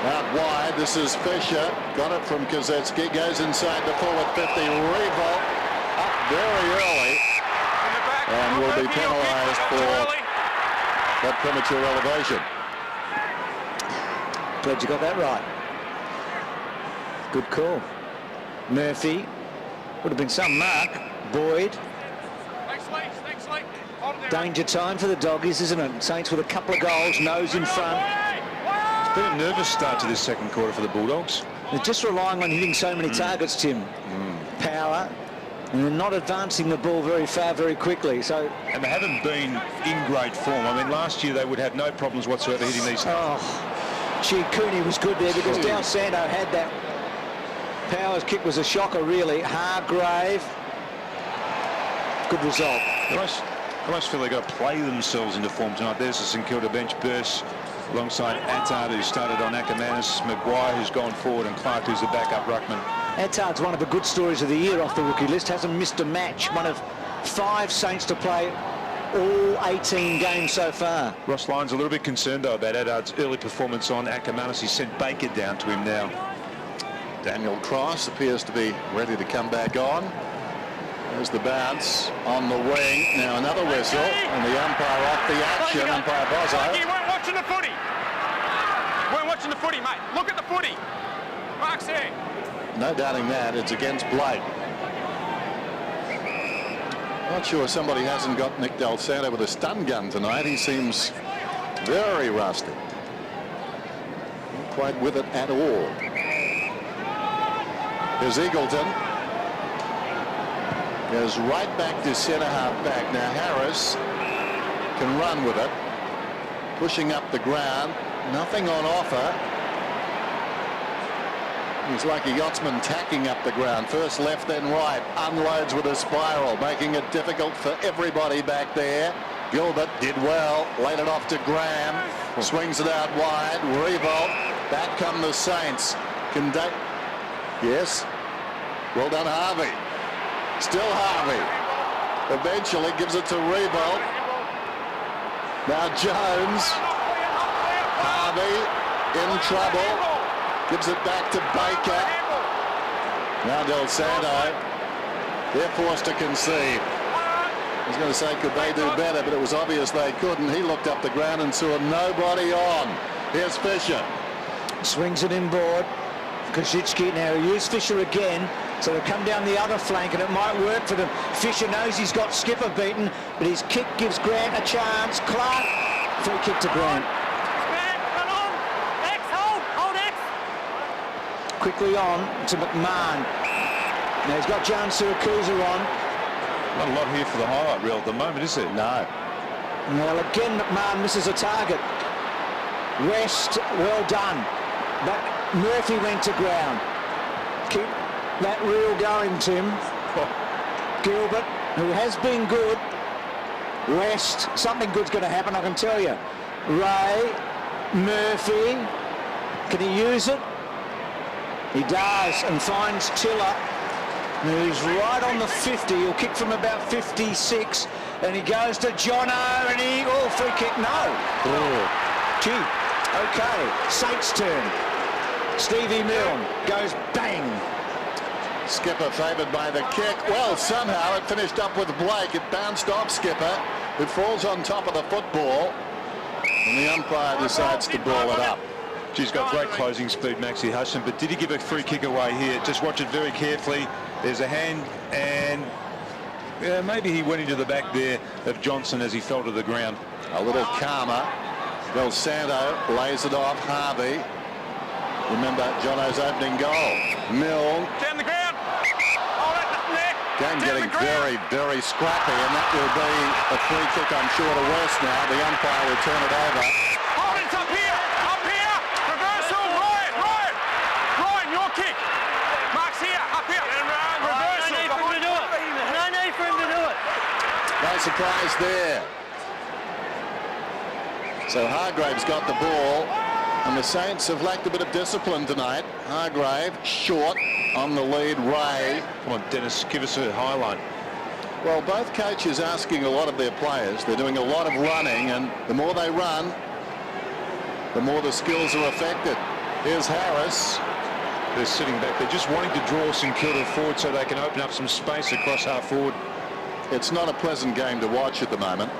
Out wide. This is Fisher. Got it from Kazetsky. Goes inside the forward 50. Revolt up very early, and will be penalised for that premature elevation. Glad you got that right. Good call. Murphy. Would have been some mark. Boyd. Danger time for the Doggies, isn't it? Saints with a couple of goals, nose in front. It's been a nervous start to this second quarter for the Bulldogs. They're just relying on hitting so many targets, Tim. Power. And they're not advancing the ball very far, very quickly. So, and they haven't been in great form. I mean, last year they would have no problems whatsoever hitting these. Oh, gee, Cooney was good there because Dal Santo had that. Powers' kick was a shocker, really. Hargrave. Good result. I almost feel they've got to play themselves into form tonight. There's the St Kilda bench burst alongside Attard, who started on Ackermanis, Maguire, who's gone forward, and Clark, who's the backup ruckman. Attard's one of the good stories of the year off the rookie list. Hasn't missed a match. One of 5 Saints to play all 18 games so far. Ross Lyon's a little bit concerned, though, about Attard's early performance on Ackermanis. He sent Baker down to him now. Daniel Cross appears to be ready to come back on. There's the bounce on the wing. Now another whistle, and the umpire off the action. Umpire Bozzo. You weren't watching the footy. You weren't watching the footy, mate. Look at the footy. Mark's here. No doubting that. It's against Blake. Not sure somebody hasn't got Nick Del Santo with a stun gun tonight. He seems very rusty. Not quite with it at all. Here's Eagleton. Goes right back to centre half back. Now Harris can run with it. Pushing up the ground. Nothing on offer. He's like a yachtsman tacking up the ground. First left, then right. Unloads with a spiral, making it difficult for everybody back there. Gilbert did well. Laid it off to Graham. Swings it out wide. Revolt. Back come the Saints. Can they... Yes. Well done, Harvey. Still Harvey. Eventually gives it to Revolt. Now Jones. Harvey in trouble. Gives it back to Baker. Now Del Santo, they're forced to concede. I was going to say, could they do better, but it was obvious they couldn't. He looked up the ground and saw nobody on. Here's Fisher. Swings it inboard. Kosicki now use Fisher again, so they'll come down the other flank and it might work for them. Fisher knows he's got Skipper beaten, but his kick gives Grant a chance. Clark, free kick to Grant. Quickly on to McMahon. Now he's got John Siracusa on. Not a lot here for the highlight reel at the moment, is there? No. Well, again, McMahon misses a target. West, well done. But Murphy went to ground. Keep that reel going, Tim. Gilbert, who has been good. West, something good's going to happen, I can tell you. Ray, Murphy, can he use it? He does, and finds Tiller, who's right on the 50. He'll kick from about 56, and he goes to Jono, and he, free kick, no. Gee, okay, Saint's turn. Stevie Milne goes bang. Skipper favoured by the kick. Well, somehow it finished up with Blake. It bounced off Skipper, who falls on top of the football, and the umpire decides to ball it up. She's got great closing speed, Maxie Hudson, but did he give a free kick away here? Just watch it very carefully. There's a hand, and maybe he went into the back there of Johnson as he fell to the ground. A little calmer. Del Santo lays it off Harvey. Remember Jono's opening goal. Milne. Down the ground. Oh, Game getting very, very scrappy, and that will be a free kick, I'm sure, to West now. The umpire will turn it over. Hold it, it's up here. Up here. Reversal. Ryan, your kick. Mark's here. Up here. Reversal. No need for him to do it. No need for him to do it. No surprise there. So Hargrave's got the ball, and the Saints have lacked a bit of discipline tonight. Hargrave short on the lead. Ray. Come on, Dennis, give us a highlight. Well, both coaches asking a lot of their players. They're doing a lot of running, and the more they run, the more the skills are affected. Here's Harris. They're sitting back. They're just wanting to draw St Kilda forward so they can open up some space across half forward. It's not a pleasant game to watch at the moment,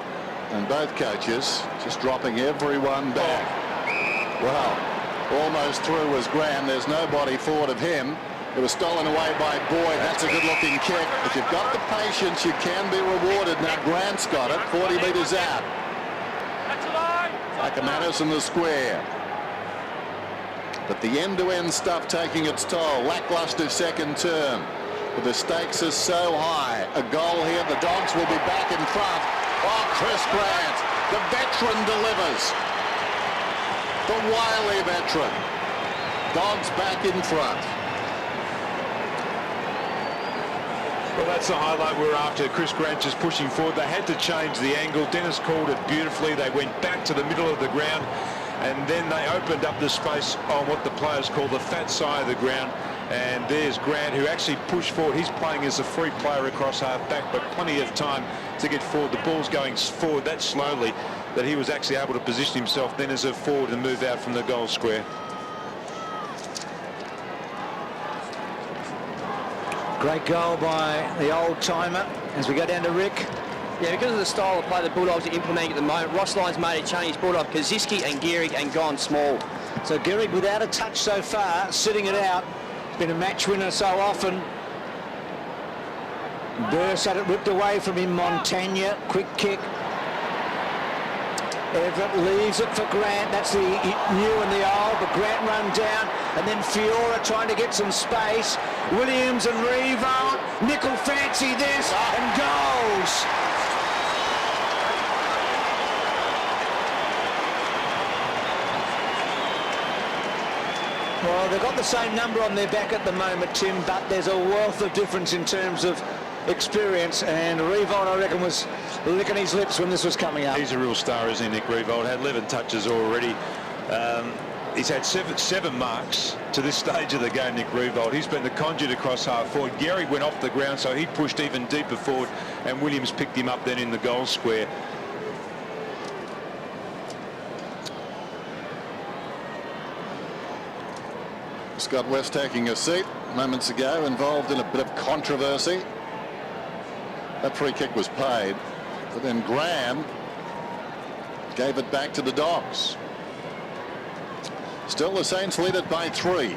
and both coaches just dropping everyone back. Well, almost through was Graham. There's nobody forward of him. It was stolen away by Boyd. That's a good-looking kick. If you've got the patience, you can be rewarded. Now Grant's got it, 40 metres out. Ackermanis in the square. But the end-to-end stuff taking its toll. Lackluster second term. But the stakes are so high. A goal here. The Dogs will be back in front. Oh, Chris Grant, the veteran, delivers. The wily veteran. Dogs back in front. Well, that's the highlight we're after. Chris Grant just pushing forward. They had to change the angle. Dennis called it beautifully. They went back to the middle of the ground, and then they opened up the space on what the players call the fat side of the ground. And there's Grant, who actually pushed forward. He's playing as a free player across half back, but plenty of time to get forward. The ball's going forward that slowly that he was actually able to position himself then as a forward and move out from the goal square. Great goal by the old-timer as we go down to Rick. Yeah, because of the style of play the Bulldogs are implementing at the moment, Ross Lyon's made a change. He's brought up Kaczynski and Gehrig and gone small. So Gehrig without a touch so far, sitting it out. Been a match winner so often. Burst had it ripped away from him. Montagna, quick kick. Everett leaves it for Grant. That's the new and the old, but Grant run down, and then Fiora trying to get some space. Williams and Revo. Nickel fancy this and goals. Well, they've got the same number on their back at the moment, Tim, but there's a wealth of difference in terms of experience, and Revolt, I reckon, was licking his lips when this was coming up. He's a real star, isn't he, Nick Revolt? Had 11 touches already. He's had seven marks to this stage of the game, Nick Revolt. He's been the conduit across half forward. Gehrig went off the ground, so he pushed even deeper forward, and Williams picked him up then in the goal square. Scott West taking a seat moments ago, involved in a bit of controversy. That free kick was paid, but then Graham gave it back to the Dogs. Still the Saints lead it by 3.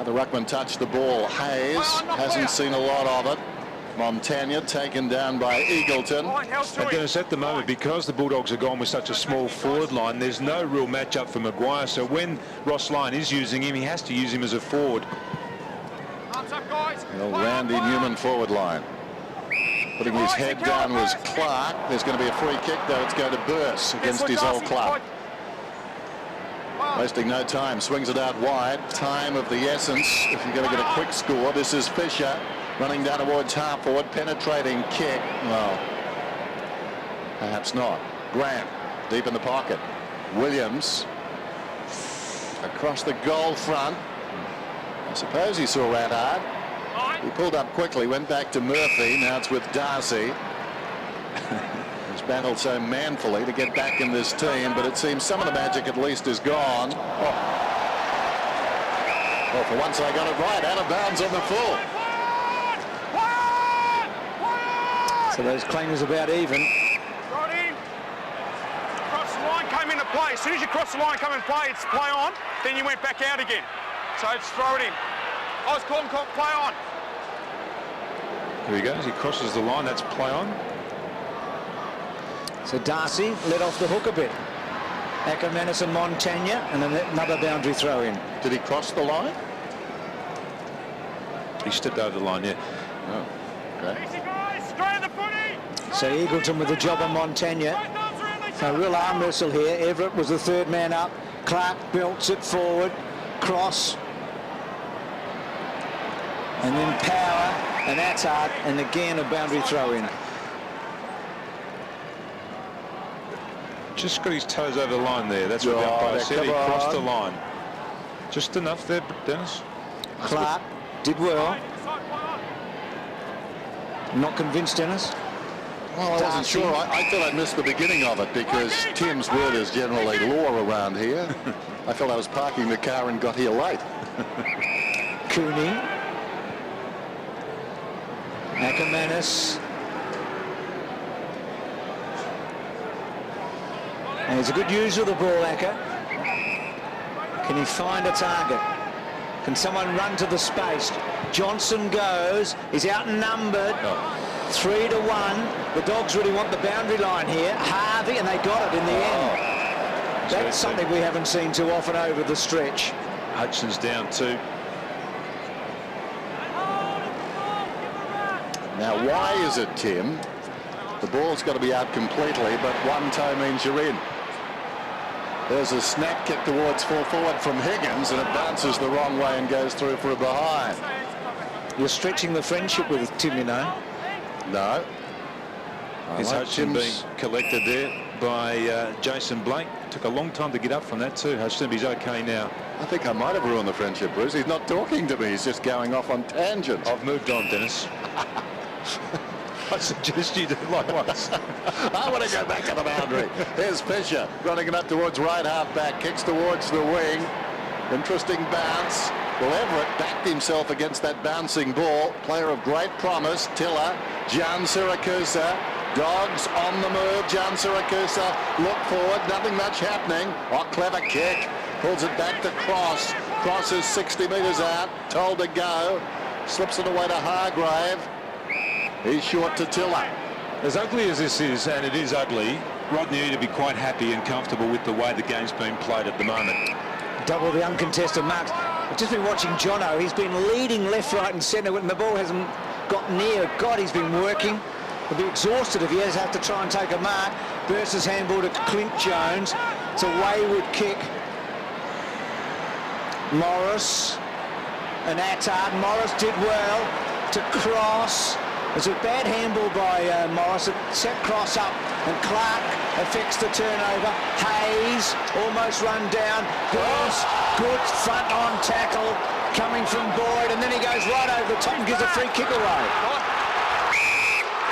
The ruckman touched the ball. Hayes hasn't seen a lot of it. Montagna taken down by Eagleton. And Dennis, at the moment, because the Bulldogs are gone with such a small forward line, there's no real match-up for Maguire. So when Ross Lyon is using him, he has to use him as a forward. Well, Randy Newman forward line. Putting his head down was Clark. There's going to be a free kick, though. It's going to Burse against his old club. Wasting no time, swings it out wide. Time of the essence if you're going to get a quick score. This is Fisher running down towards half forward, penetrating kick. Well, perhaps not. Grant deep in the pocket. Williams across the goal front. I suppose he saw that hard. He pulled up quickly, went back to Murphy. Now it's with Darcy. He's battled so manfully to get back in this team, but it seems some of the magic at least is gone. Oh. Well, for once I got it right. Out of bounds on the full. So those claimers about even. Right in. Cross the line, came into play. As soon as you cross the line, come and play, it's play on. Then you went back out again. So just throw it in. I was calling play on. Here he goes. He crosses the line. That's play on. So Darcy let off the hook a bit. Ackermanis and Montagna, and then another boundary throw in. Did he cross the line? He stepped over the line, yeah. Oh, okay. Easy guys, straight the footy. So Eagleton with the job on Montagna. So real arm wrestle here. Everett was the third man up. Clark belts it forward. Cross. And then Power and Attard, and again a boundary throw in. Just got his toes over the line there. That's what the umpire said. He crossed the line. Just enough there, Dennis. Clark did well. Not convinced, Dennis? Well, I wasn't sure. I thought I missed the beginning of it because Tim's word is generally law around here. I felt I was parking the car and got here late. Cooney. Ackermanis. And he's a good user of the ball, Acker. Can he find a target? Can someone run to the space? Johnson goes. He's outnumbered. 3-1. The Dogs really want the boundary line here. Harvey, and they got it in the end. That's something we haven't seen too often over the stretch. Hudson's down too. Now, why is it, Tim? The ball's got to be out completely, but one toe means you're in. There's a snap kick towards full forward from Higgins, and it bounces the wrong way and goes through for a behind. You're stretching the friendship with Tim, you know. No. Is Hutchin being collected there by Jason Blake? Took a long time to get up from that too. Hutchin, he's okay now. I think I might have ruined the friendship, Bruce. He's not talking to me. He's just going off on tangents. I've moved on, Dennis. I suggest you do likewise. I want to go back to the boundary. Here's Fisher running it up towards right half back. Kicks towards the wing. Interesting bounce. Well, Everett backed himself against that bouncing ball. Player of great promise. Tiller. John Siracusa. Dogs on the move. John Siracusa look forward. Nothing much happening. Oh, clever kick. Pulls it back to Cross. Cross is 60 metres out. Told to go. Slips it away to Hargrave. He's short to Tiller. As ugly as this is, and it is ugly, Rodney need to be quite happy and comfortable with the way the game's being played at the moment. Double the uncontested marks. I've just been watching Jono. He's been leading left, right and centre when the ball hasn't got near. God, he's been working. He'll be exhausted if he has to try and take a mark. Versus handball to Clint Jones. It's a wayward kick. Morris and Attard. Morris did well to Cross. It's a bad handball by Morris. It set Cross up and Clark affects the turnover. Hayes almost run down. Good front on tackle coming from Boyd, and then he goes right over the top and gives a free kick away.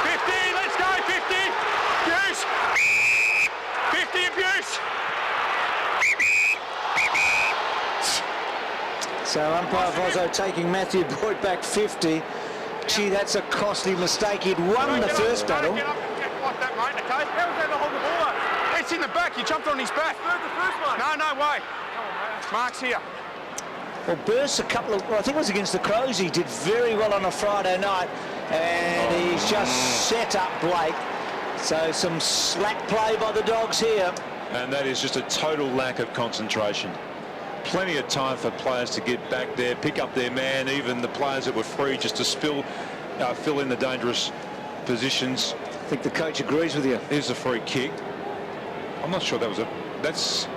50, let's go, 50. Abuse. 50 abuse. So umpire Vozzo taking Matthew Boyd back 50. Gee, that's a costly mistake. He'd won the first battle. Get up and get like that, mate, okay? How was that to hold the ball up? It's in the back. You jumped on his back. The first one. No way. Mark's here. Well, Burst I think it was against the Crows, he did very well on a Friday night, and he's just set up Blake. So some slack play by the Dogs here. And that is just a total lack of concentration. Plenty of time for players to get back there, pick up their man, even the players that were free just to fill in the dangerous positions. I think the coach agrees with you. Here's a free kick. I'm not sure that's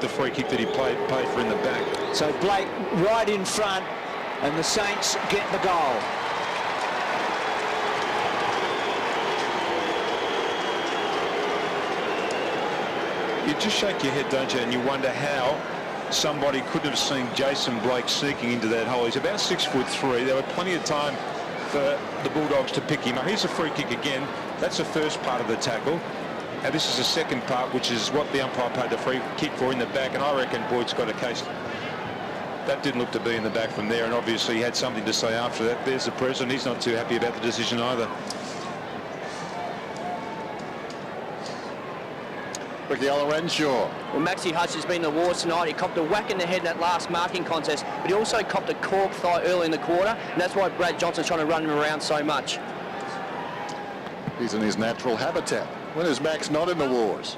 the free kick that he paid for in the back. So Blake right in front, and the Saints get the goal. You just shake your head, don't you, and you wonder how somebody could have seen Jason Blake sneaking into that hole. He's about 6'3". There were plenty of time for the Bulldogs to pick him up. Here's a free kick again. That's the first part of the tackle. And this is the second part, which is what the umpire paid the free kick for in the back. And I reckon Boyd's got a case. That didn't look to be in the back from there. And obviously he had something to say after that. There's the president. He's not too happy about the decision either. Ricky Olorenshaw. Well, Maxie Hutchins has been in the wars tonight. He copped a whack in the head in that last marking contest, but he also copped a cork thigh early in the quarter, and that's why Brad Johnson's trying to run him around so much. He's in his natural habitat. When is Max not in the wars?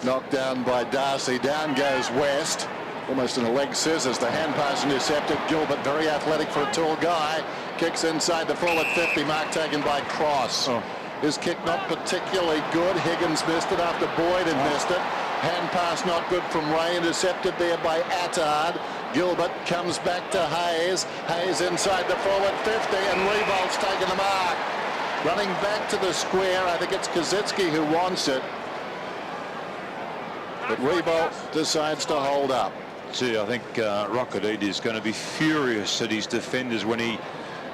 Knocked down by Darcy. Down goes West. Almost in a leg scissors. The hand pass intercepted. Gilbert, very athletic for a tall guy. Kicks inside the forward 50. Mark taken by Cross. His kick not particularly good. Higgins missed it after Boyd had missed it. Hand pass not good from Ray. Intercepted there by Attard. Gilbert comes back to Hayes. Hayes inside the forward 50, and Revolt's taken the mark. Running back to the square. I think it's Kazitsky who wants it. But Revolt decides to hold up. See, I think Rocket is going to be furious at his defenders when he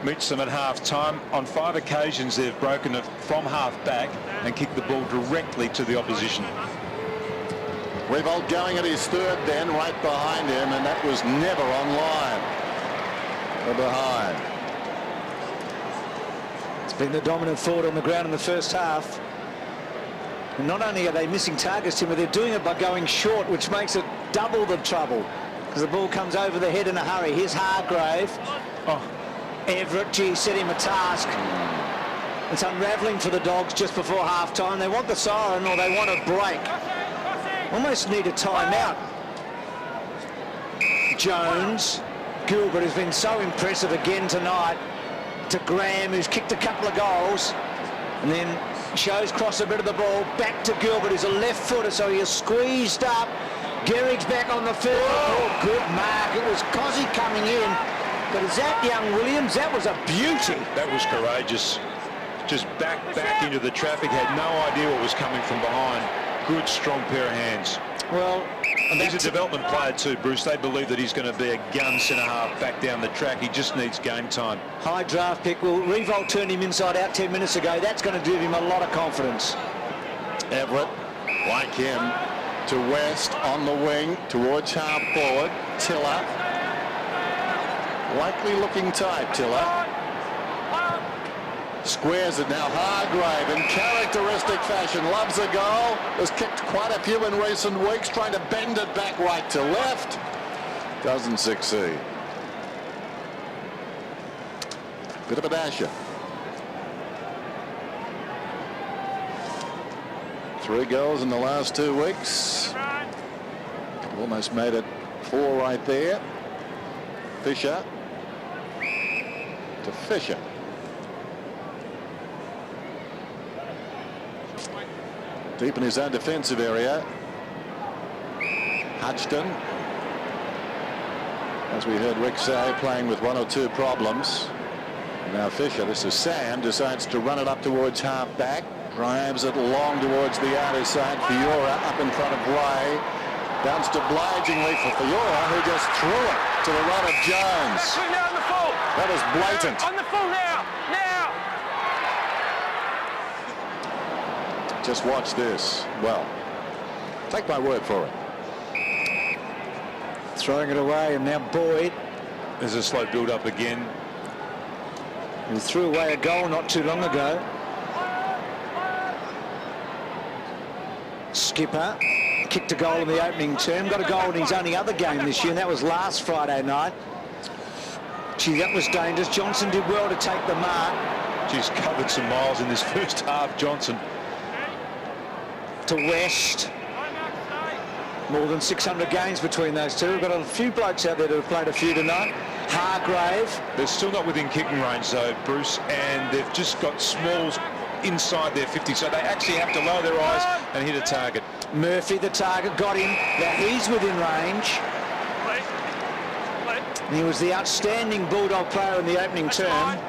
meets them at half-time. On 5 occasions, they've broken it from half-back and kicked the ball directly to the opposition. Revolt going at his third then, right behind him, and that was never on line. Or behind. It's been the dominant forward on the ground in the first half. And not only are they missing targets, Tim, but they're doing it by going short, which makes it double the trouble, because the ball comes over the head in a hurry. Here's Hargrave. Everett, gee, set him a task. It's unravelling for the Dogs just before half-time. They want the siren or they want a break. Almost need a timeout. Jones. Gilbert has been so impressive again tonight. To Graham, who's kicked a couple of goals. And then shows cross a bit of the ball. Back to Gilbert, who's a left footer, so he is squeezed up. Gehrig's back on the field. Oh, good mark. It was Cozzy coming in. But is that young Williams? That was a beauty. That was courageous. Just back into the traffic. Had no idea what was coming from behind. Good, strong pair of hands. Well, he's a development player too, Bruce. They believe that he's going to be a gun centre-half back down the track. He just needs game time. High draft pick. Well, Revolt turned him inside out 10 minutes ago. That's going to give him a lot of confidence. Everett, like him, to West on the wing, towards half forward. Tiller. Likely looking tight, Tiller. Squares it now. Hargrave in characteristic fashion loves a goal. Has kicked quite a few in recent weeks, trying to bend it back right to left. Doesn't succeed. Bit of a dasher. 3 goals in the last 2 weeks. Almost made it 4 right there. Fisher to Fisher. Deep in his own defensive area. Hutchton, as we heard Rick say, playing with 1 or 2 problems. Now Fisher, this is Sam, decides to run it up towards half back. Drives it long towards the outer side. Fiora up in front of Ray. Bounced obligingly for Fiora, who just threw it to the right of Jones. That is blatant. On the full now. Just watch this. Well, take my word for it. Throwing it away, and now Boyd There's a slow build-up again. He threw away a goal not too long ago. Skipper kicked a goal in the opening term, got a goal in his only other game this year, and that was last Friday night. Gee, that was dangerous. Johnson did well to take the mark. She's covered some miles in this first half, Johnson. To West. More than 600 games between those two. We've got a few blokes out there that have played a few tonight. Hargrave. They're still not within kicking range though, Bruce, and they've just got smalls inside their 50, so they actually have to lower their eyes and hit a target. Murphy, the target, got him. Now he's within range. And he was the outstanding Bulldog player in the opening term.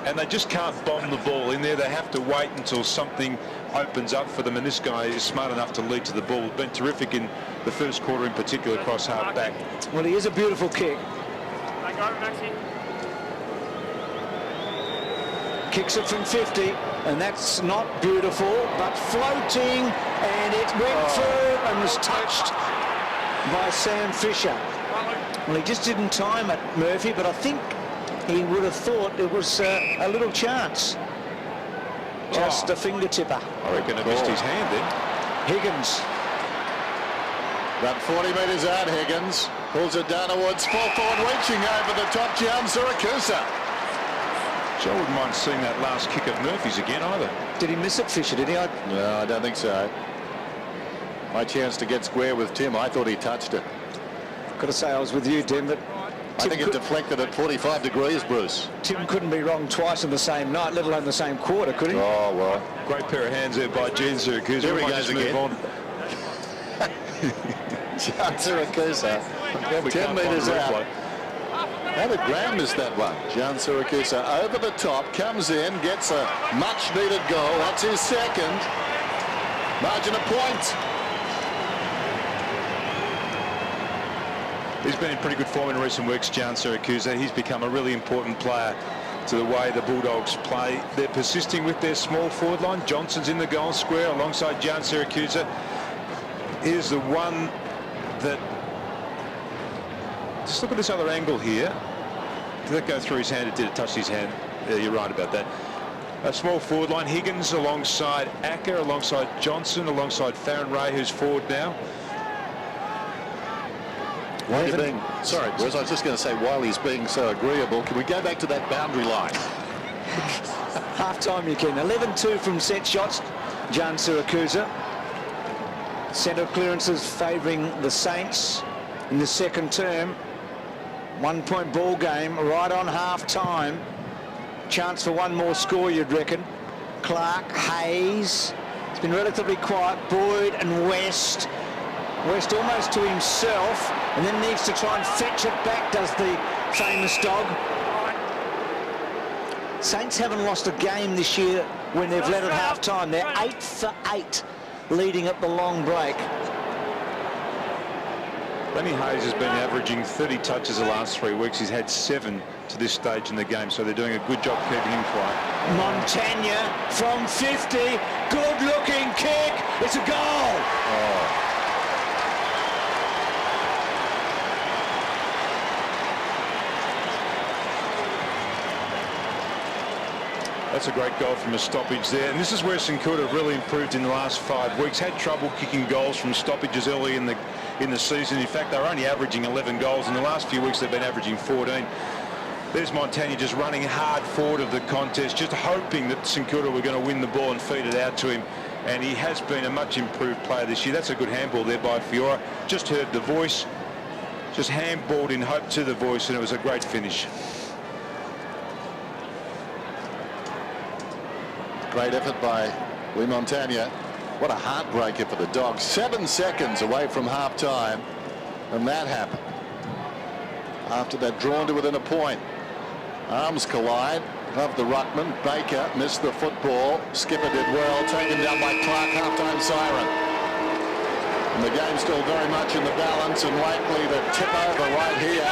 And they just can't bomb the ball in there. They have to wait until something opens up for them, and this guy is smart enough to lead to the ball. Been terrific in the first quarter in particular, across half back. Well, he is a beautiful kick. Kicks it from 50, and that's not beautiful, but floating, and it went through and was touched by Sam Fisher. Well, he just didn't time it, Murphy, but I think he would have thought it was a little chance. Just a finger tipper. I reckon it missed his hand then. Higgins. About 40 metres out, Higgins pulls it down towards full forward, reaching over the top, Jan Siracusa. So I wouldn't mind seeing that last kick at Murphy's again either. Did he miss it, Fisher, did he? No, I don't think so. My chance to get square with Tim, I thought he touched it. Got to say I was with you, Tim, but I think it deflected at 45 degrees, Bruce. Tim couldn't be wrong twice in the same night, let alone the same quarter, could he? Oh, well. Great pair of hands there by Jan Siracusa. There he goes again. Move on. Jan Siracusa, 10 metres out. How did Graham miss that one? Jan Siracusa over the top, comes in, gets a much-needed goal. That's his second. Margin of point. He's been in pretty good form in recent weeks, Jan Siracusa. He's become a really important player to the way the Bulldogs play. They're persisting with their small forward line. Johnson's in the goal square alongside Jan Siracusa. Here's the one that... Just look at this other angle here. Did that go through his hand? It did. It touched his hand. Yeah, you're right about that. A small forward line. Higgins alongside Acker, alongside Johnson, alongside Farron Ray, who's forward now. Sorry, Bruce, I was just going to say, while he's being so agreeable, can we go back to that boundary line? Half-time you can. 11-2 from set shots. Jan Siracusa. Centre clearances favouring the Saints in the second term. 1 point ball game right on half-time. Chance for one more score, you'd reckon. Clark, Hayes. It's been relatively quiet. Boyd and West. West almost to himself, and then needs to try and fetch it back, does the famous dog. Saints haven't lost a game this year when they've led at half-time. They're 8 for 8 leading at the long break. Lenny Hayes has been averaging 30 touches the last 3 weeks. He's had 7 to this stage in the game, so they're doing a good job keeping him quiet. Montagna from 50. Good-looking kick. It's a goal. Oh. That's a great goal from a stoppage there. And this is where St.Kilda have really improved in the last 5 weeks. Had trouble kicking goals from stoppages early in the season. In fact, they were only averaging 11 goals. In the last few weeks, they've been averaging 14. There's Montagna just running hard forward of the contest, just hoping that St Kilda were going to win the ball and feed it out to him. And he has been a much improved player this year. That's a good handball there by Fiora. Just heard the voice, just handballed in hope to the voice, and it was a great finish. Great effort by Lee Montagna. What a heartbreaker for the Dogs. 7 seconds away from half-time, and that happened. After that, drawn to within a point. Arms collide of the ruckman. Baker missed the football. Skipper did well. Taken down by Clark. Half-time siren. And the game's still very much in the balance and likely to tip over right here.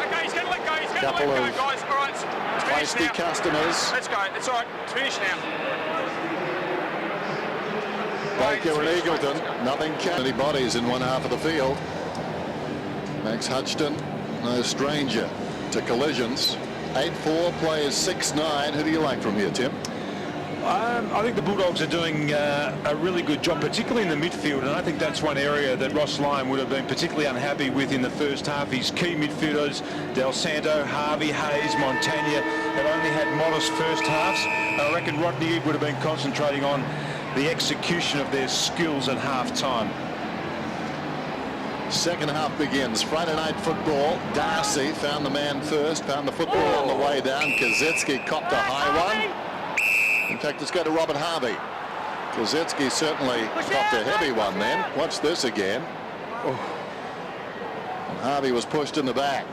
Okay, he's going to let go. He's going Couple to let of go, guys. All right, it's feisty finished now. customers. Let's go. It's all right. It's finished now. Baker and Eagleton. Nothing can. Many bodies in one half of the field. Max Hutchton no stranger to collisions. 8-4 plays 6-9. Who do you like from here, Tim? I think the Bulldogs are doing a really good job, particularly in the midfield, and I think that's one area that Ross Lyon would have been particularly unhappy with in the first half. His key midfielders, Del Santo, Harvey, Hayes, Montagna, have only had modest first halves. I reckon Rodney would have been concentrating on the execution of their skills at half-time. Second half begins. Friday night football. Darcy found the man first, found the football on the way down. Kazetsky copped a high one. In fact, let's go to Robert Harvey. Kazetsky certainly copped a heavy one then. Watch this again. And Harvey was pushed in the back.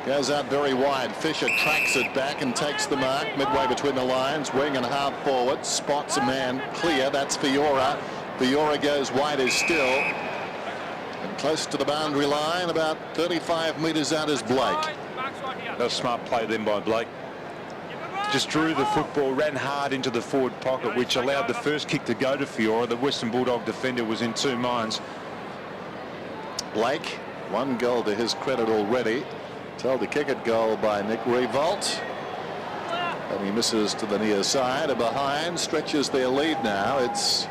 Goes out very wide. Fisher tracks it back and takes the mark midway between the lines. Wing and half forward. Spots a man clear. That's Fiora. Fiora goes wide as still. And close to the boundary line, about 35 metres out is Blake. That was a smart play then by Blake. Just drew the football, ran hard into the forward pocket, which allowed the first kick to go to Fiora. The Western Bulldog defender was in two minds. Blake, one goal to his credit already. Told to kick it goal by Nick Revolt. And he misses to the near side. And behind stretches their lead now. It's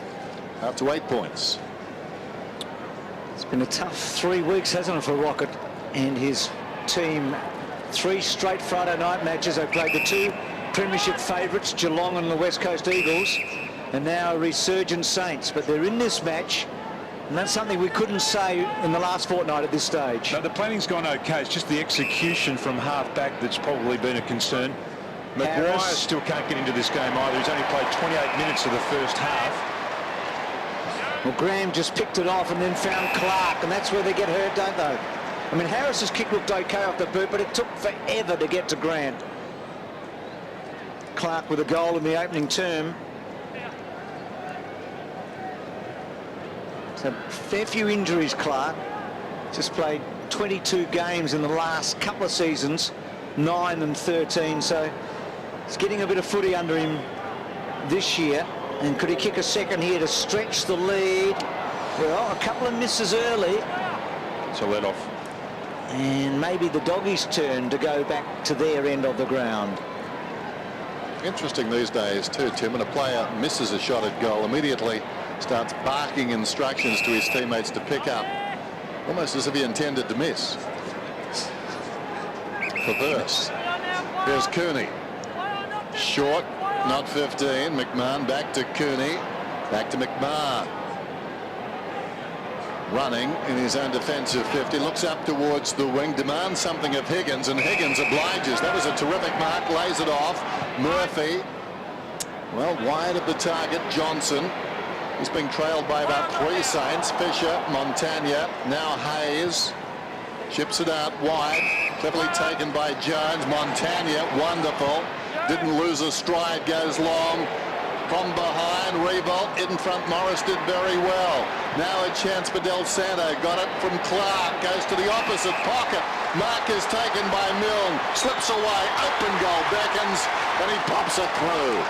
up to 8 points. It's been a tough 3 weeks, hasn't it, for Rocket and his team. 3 straight Friday night matches. They played the 2 premiership favourites, Geelong and the West Coast Eagles, and now resurgent Saints. But they're in this match, and that's something we couldn't say in the last fortnight at this stage. No, the planning's gone okay. It's just the execution from half-back that's probably been a concern. Maguire still can't get into this game either. He's only played 28 minutes of the first half. Well, Graham just picked it off and then found Clark, and that's where they get hurt, don't they? I mean, Harris's kick looked okay off the boot, but it took forever to get to Grant. Clark with a goal in the opening term. So fair few injuries, Clark. Just played 22 games in the last couple of seasons, 9 and 13. So he's getting a bit of footy under him this year. And could he kick a second here to stretch the lead? Well, a couple of misses early. It's a let-off. And maybe the Doggies' turn to go back to their end of the ground. Interesting these days too, Tim, when a player misses a shot at goal, immediately starts barking instructions to his teammates to pick up, almost as if he intended to miss. Perverse. Here's Cooney. Short, not 15. McMahon back to Cooney. Back to McMahon. Running in his own defensive 50, looks up towards the wing, demands something of Higgins, and Higgins obliges. That was a terrific mark, lays it off. Murphy, well, wide of the target. Johnson, he's being trailed by about 3 Saints. Fisher, Montagna, now Hayes, chips it out wide, cleverly taken by Jones. Montagna, wonderful, didn't lose a stride, goes long. From behind, Revolt in front. Morris did very well. Now a chance for Del Santo. Got it from Clark. Goes to the opposite pocket. Mark is taken by Milne. Slips away. Open goal. Beckons. And he pops it through.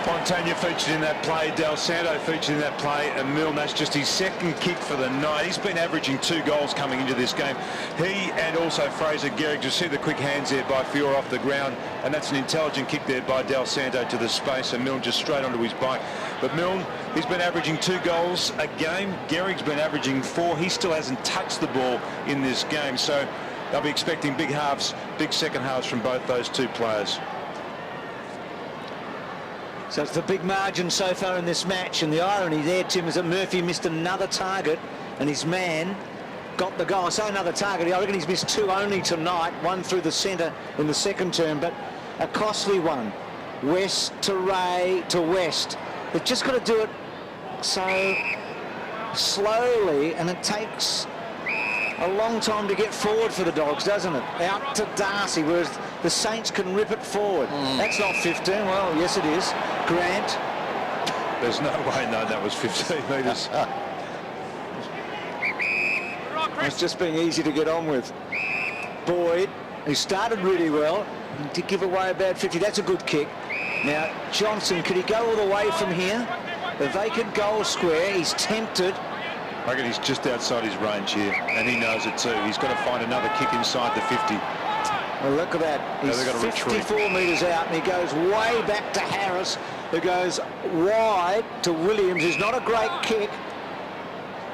Montagna featured in that play, Del Santo featured in that play, and Milne, that's just his second kick for the night. He's been averaging 2 goals coming into this game. He and also Fraser Gehrig, just see the quick hands there by Fiora off the ground, and that's an intelligent kick there by Del Santo to the space, and Milne just straight onto his bike. But Milne, he's been averaging 2 goals a game. Gehrig's been averaging 4. He still hasn't touched the ball in this game, so they'll be expecting big halves, big second halves from both those 2 players. So it's the big margin so far in this match, and the irony there, Tim, is that Murphy missed another target and his man got the goal. I say another target, I reckon he's missed 2 only tonight, 1 through the centre in the second term, but a costly one. West to Ray to West. They've just got to do it so slowly, and it takes a long time to get forward for the Dogs, doesn't it? Out to Darcy, whereas the Saints can rip it forward. That's not 15. Well, yes, it is. Grant. There's no way, no, that was 15 metres. It's just being easy to get on with. Boyd, who started really well, did give away a bad 50. That's a good kick. Now, Johnson, could he go all the way from here? the vacant goal square. He's tempted. I reckon he's just outside his range here, and he knows it too. He's got to find another kick inside the 50. Well, look at that. He's 54 metres out, and he goes way back to Harris, who goes wide to Williams. It's not a great kick.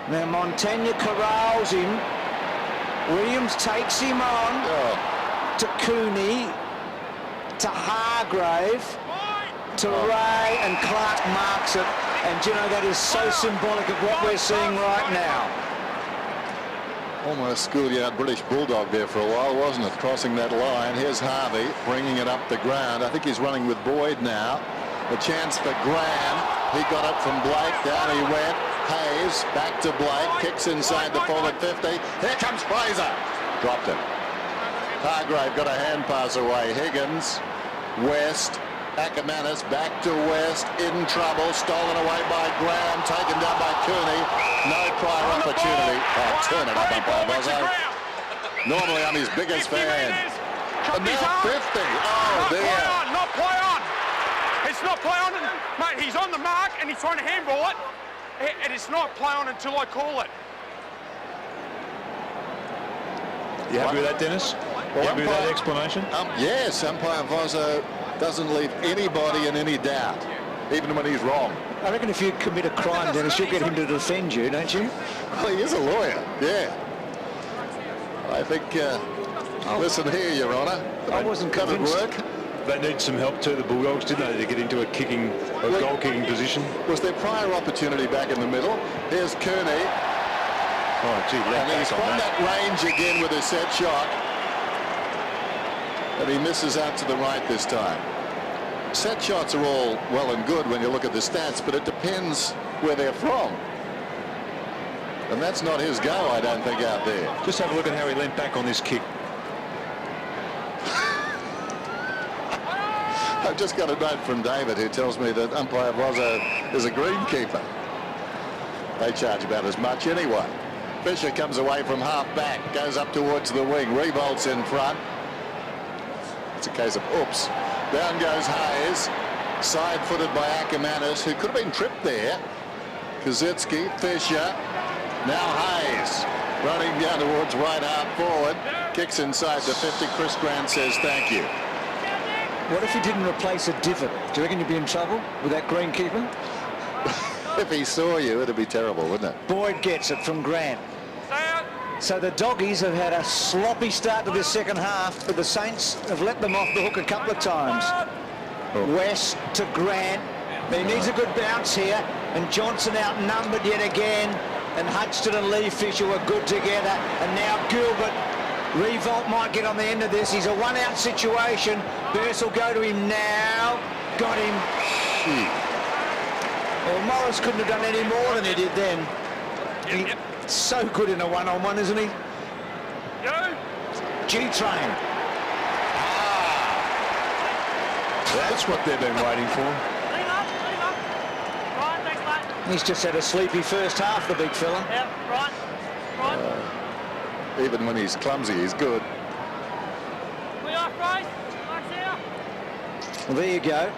Now Montagna corrals him. Williams takes him on to Cooney, to Hargrave, to Ray, and Clark marks it. And you know, that is so symbolic of what we're seeing right now. Almost schoolyard British Bulldog there for a while, wasn't it? Crossing that line. Here's Harvey bringing it up the ground. I think he's running with Boyd now. A chance for Graham. He got it from Blake. Down he went. Hayes back to Blake. Kicks inside the forward 50. Here comes Fraser. Dropped it. Hargrave got a hand pass away. Higgins. West. Ackermanis back to West. In trouble. Stolen away by Graham. Taken down by Cooney. No prior opportunity. Oh, turn it up, umpire Bozzo. Normally I'm his biggest fan. And now 50. Oh, dear. Not play on. It's not play on. Mate, he's on the mark and he's trying to handball it. And it's not play on until I call it. You happy with that, Dennis? You happy with that explanation? Yes, umpire Bozzo doesn't leave anybody in any doubt, even when he's wrong. I reckon if you commit a crime, Dennis, you'll get him to defend you, don't you? Well, he is a lawyer, yeah. I think, listen here, Your Honour. I wasn't convinced. Work. They need some help too, the Bulldogs, didn't they, to get into a goal-kicking position? Was there prior opportunity back in the middle? Here's Cooney. Oh, gee, and he's from that range again with a set shot. And he misses out to the right this time. Set shots are all well and good when you look at the stats, but it depends where they're from. And that's not his go, I don't think, out there. Just have a look at how he leant back on this kick. I've just got a note from David who tells me that umpire Bozzo is a greenkeeper. They charge about as much anyway. Fisher comes away from half back, goes up towards the wing, revolts in front. It's a case of oops. Down goes Hayes, side-footed by Ackermanis, who could have been tripped there. Kazitsky, Fisher, now Hayes, running down towards right half forward, kicks inside the 50. Chris Grant says thank you. What if he didn't replace a divot? Do you reckon you'd be in trouble with that greenkeeper? If he saw you, it'd be terrible, wouldn't it? Boyd gets it from Grant. So the Doggies have had a sloppy start to this second half, but the Saints have let them off the hook a couple of times. West to Grant. He needs a good bounce here, and Johnson outnumbered yet again, and Hudson and Lee Fisher were good together, and now Gilbert. Revolt might get on the end of this. He's a one-out situation. Burst will go to him now. Got him. Well, Morris couldn't have done any more than he did then. He's so good in a one-on-one, isn't he? G-Train. That's what they've been waiting for. He's just had a sleepy first half, the big fella. Yep, right. Even when he's clumsy, he's good. We are right. Mark's here. Well, there you go.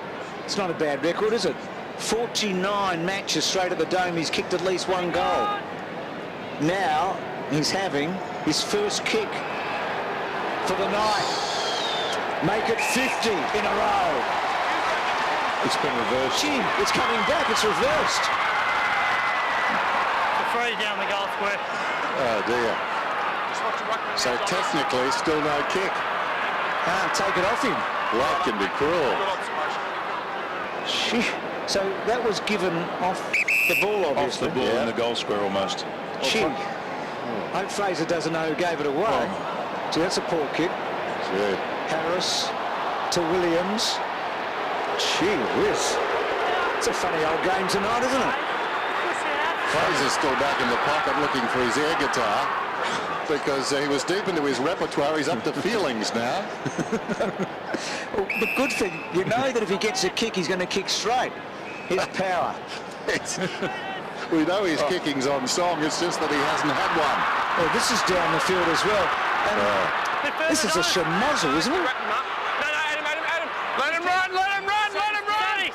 It's not a bad record, is it? 49 matches straight at the Dome. He's kicked at least one goal. Now he's having his first kick for the night. Make it 50 in a row. It's been reversed. Gee, it's coming back. It's reversed. The free down the goal square. Oh, dear. So technically, still no kick. Can't take it off him. Life can be cruel. Gee. So that was given off the ball, obviously. Off the ball in the goal square almost. Gee. Hope Fraser doesn't know who gave it away. Gee, that's a poor kick. Gee. Harris to Williams. Gee whiz. It's a funny old game tonight, isn't it? Fraser's still back in the pocket looking for his air guitar because he was deep into his repertoire. He's up to feelings now. Well, the good thing, you know that if he gets a kick, he's going to kick straight. His power. We know his kicking's on song. It's just that he hasn't had one. Well, this is down the field as well. And this is a schmozzle, isn't it? No, Adam. Let him run.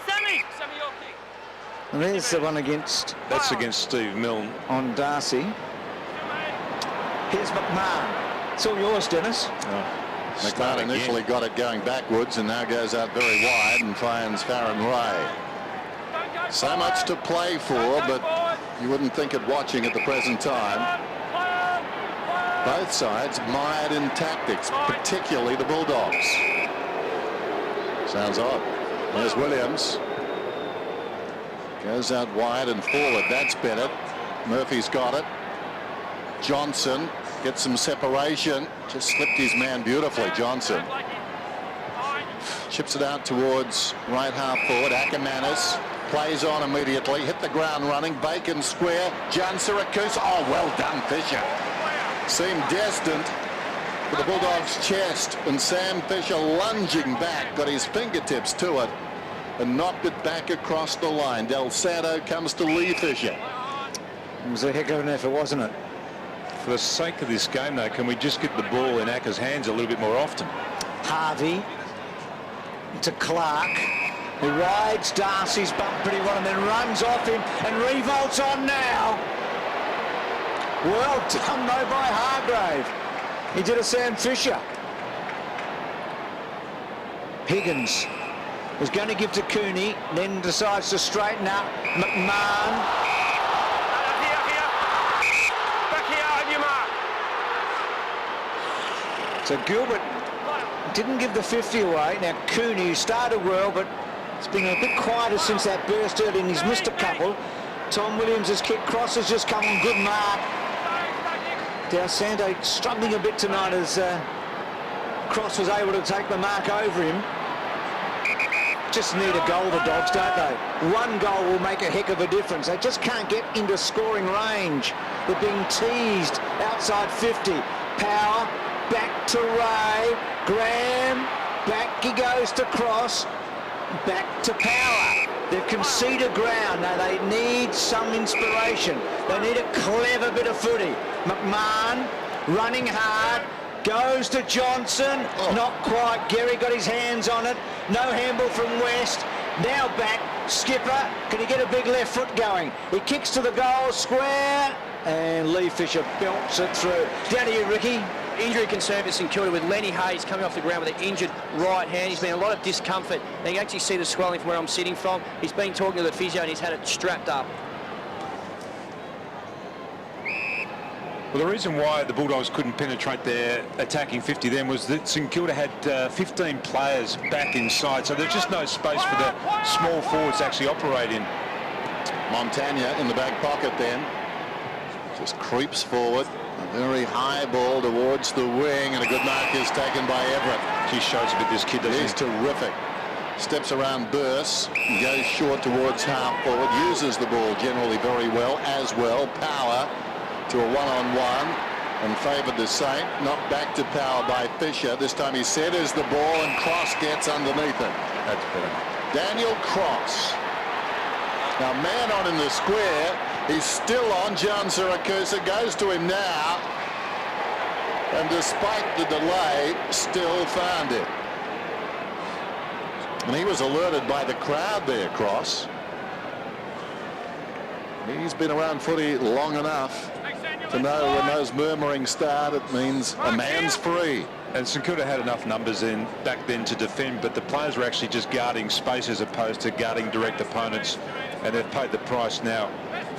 Sammy, your kick. And there's the one against... That's against Steve Milne. On Darcy. Here's McMahon. It's all yours, Dennis. McMahon initially got it going backwards and now goes out very wide and finds Farron Ray. So much to play for, but you wouldn't think it watching at the present time. Both sides mired in tactics, particularly the Bulldogs. Sounds odd. There's Williams. Goes out wide and forward. That's Bennett. Murphy's got it. Johnson gets some separation. Just slipped his man beautifully, Johnson. Chips it out towards right half forward. Ackermanis plays on immediately. Hit the ground running. Bacon square. Jan Siracusa. Oh, well done, Fisher. Seemed destined for the Bulldogs' chest, and Sam Fisher lunging back, got his fingertips to it and knocked it back across the line. Del Santo comes to Lee Fisher. It was a heck of an effort, wasn't it? For the sake of this game, though, can we just get the ball in Acker's hands a little bit more often? Harvey to Clark, who rides Darcy's bump pretty well and then runs off him and revolts on now. Well done, though, by Hargrave. He did a Sam Fisher. Higgins was going to give to Cooney, then decides to straighten up. McMahon. Back here, on your mark. So Gilbert didn't give the 50 away. Now Cooney started well, but it's been a bit quieter since that burst early, and he's missed a couple. Tom Williams' kick cross has just come on, good mark. Del Santo struggling a bit tonight as Cross was able to take the mark over him. Just need a goal, the Dogs, don't they? One goal will make a heck of a difference. They just can't get into scoring range. They're being teased outside 50. Power, back to Ray. Graham, back he goes to Cross. Back to Power. They've conceded ground. Now they need some inspiration. They need a clever bit of footy. McMahon running hard. Goes to Johnson. Not quite. Gary got his hands on it. No handball from West. Now back. Skipper. Can he get a big left foot going? He kicks to the goal square. And Lee Fisher belts it through. Down to you, Ricky. Injury concern for St Kilda with Lenny Hayes coming off the ground with an injured right hand. He's been in a lot of discomfort. You can actually see the swelling from where I'm sitting from. He's been talking to the physio and he's had it strapped up. Well, the reason why the Bulldogs couldn't penetrate their attacking 50 then was that St Kilda had 15 players back inside, so there's just no space for the small forwards to actually operate in. Montagna in the back pocket then. Just creeps forward. A very high ball towards the wing, and a good mark is taken by Everett. He shows a bit, this kid, doesn't he? He's terrific. Steps around Burse, goes short towards half forward, uses the ball generally very well as well. Power to a one-on-one and favoured to Saint. Knocked back to Power by Fisher. This time he centres the ball and Cross gets underneath it. That's better. Daniel Cross. Now man on in the square. He's still on. John Siracusa goes to him now. And despite the delay, still found it. And he was alerted by the crowd there, Cross. He's been around footy long enough to know when those murmurings start, it means a man's free. And St Kilda had enough numbers in back then to defend, but the players were actually just guarding space as opposed to guarding direct opponents, and they've paid the price now.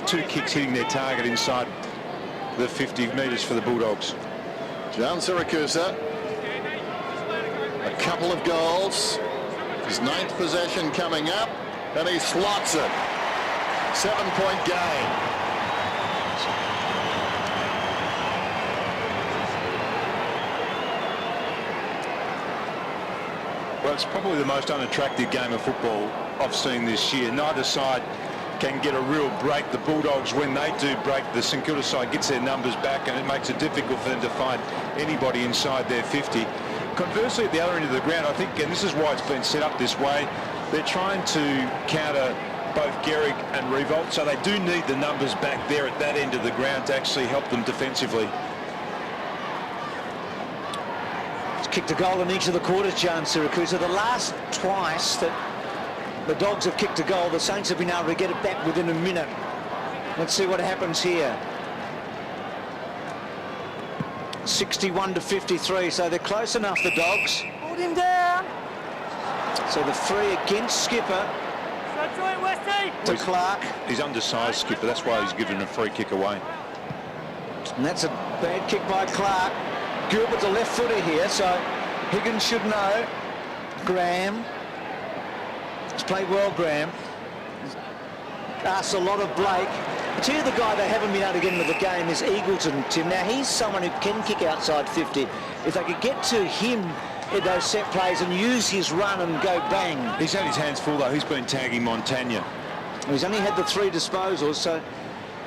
2 kicks hitting their target inside the 50 metres for the Bulldogs. John Siracusa, a couple of goals, his 9th possession coming up, and he slots it. 7-point game. Well, it's probably the most unattractive game of football I've seen this year. Neither side can get a real break. The Bulldogs, when they do break, the St Kilda side gets their numbers back, and it makes it difficult for them to find anybody inside their 50. Conversely, at the other end of the ground, I think, and this is why it's been set up this way, they're trying to counter both Gehrig and Revolt, so they do need the numbers back there at that end of the ground to actually help them defensively. He's kicked a goal in each of the quarters, John Siracusa. The last twice that The Dogs have kicked a goal. The Saints have been able to get it back within a minute. Let's see what happens here. 61-53, so they're close enough, the Dogs. Hold him down. So the free against Skipper So joint Westy. to Clark. He's undersized, Skipper. That's why he's given a free kick away. And that's a bad kick by Clark. Gilbert's a left footer here, so Higgins should know. Graham. He's played well, Graham. Asks a lot of Blake. I tell you, the guy they haven't been able to get into the game is Eagleton, Tim. Now, he's someone who can kick outside 50. If they could get to him in those set plays and use his run and go bang. He's had his hands full, though. He's been tagging Montagna. He's only had the 3 disposals, so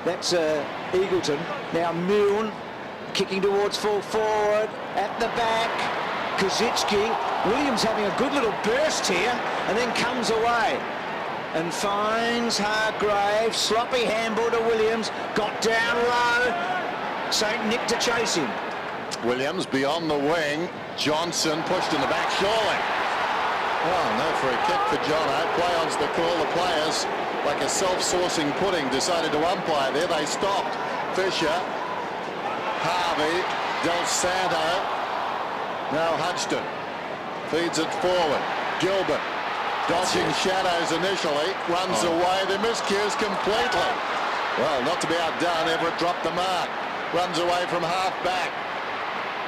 that's Eagleton. Now Milne kicking towards full forward, at the back. Kazicki. Williams having a good little burst here and then comes away and finds Hargrave. Sloppy handball to Williams. Got down low. St. Nick to chase him. Williams beyond the wing. Johnson pushed in the back, surely. Oh, no free kick for Jono. Play on's the call. The players, like a self-sourcing pudding, decided to umpire there. They stopped. Fisher, Harvey, Del Santo, now Hudson. Feeds it forward. Gilbert, dodging shadows initially, runs away. The miscues completely. Well, not to be outdone, Everett dropped the mark. Runs away from half-back.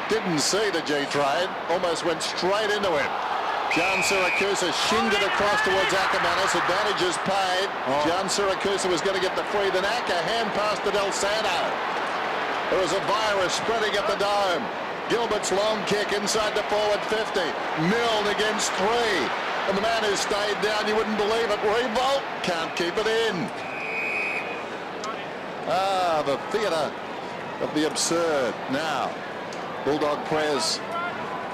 Didn't see the G-trade, almost went straight into him. John Siracusa shinned it across towards Ackermanis. Advantage is paid. John Siracusa was going to get the free. Then Acker hand pass to Del Santo. There was a virus spreading at the dome. Gilbert's long kick inside the forward 50. Milne against 3. And the man who stayed down, you wouldn't believe it, Revolt can't keep it in. Ah, the theatre of the absurd. Now, Bulldog prayers.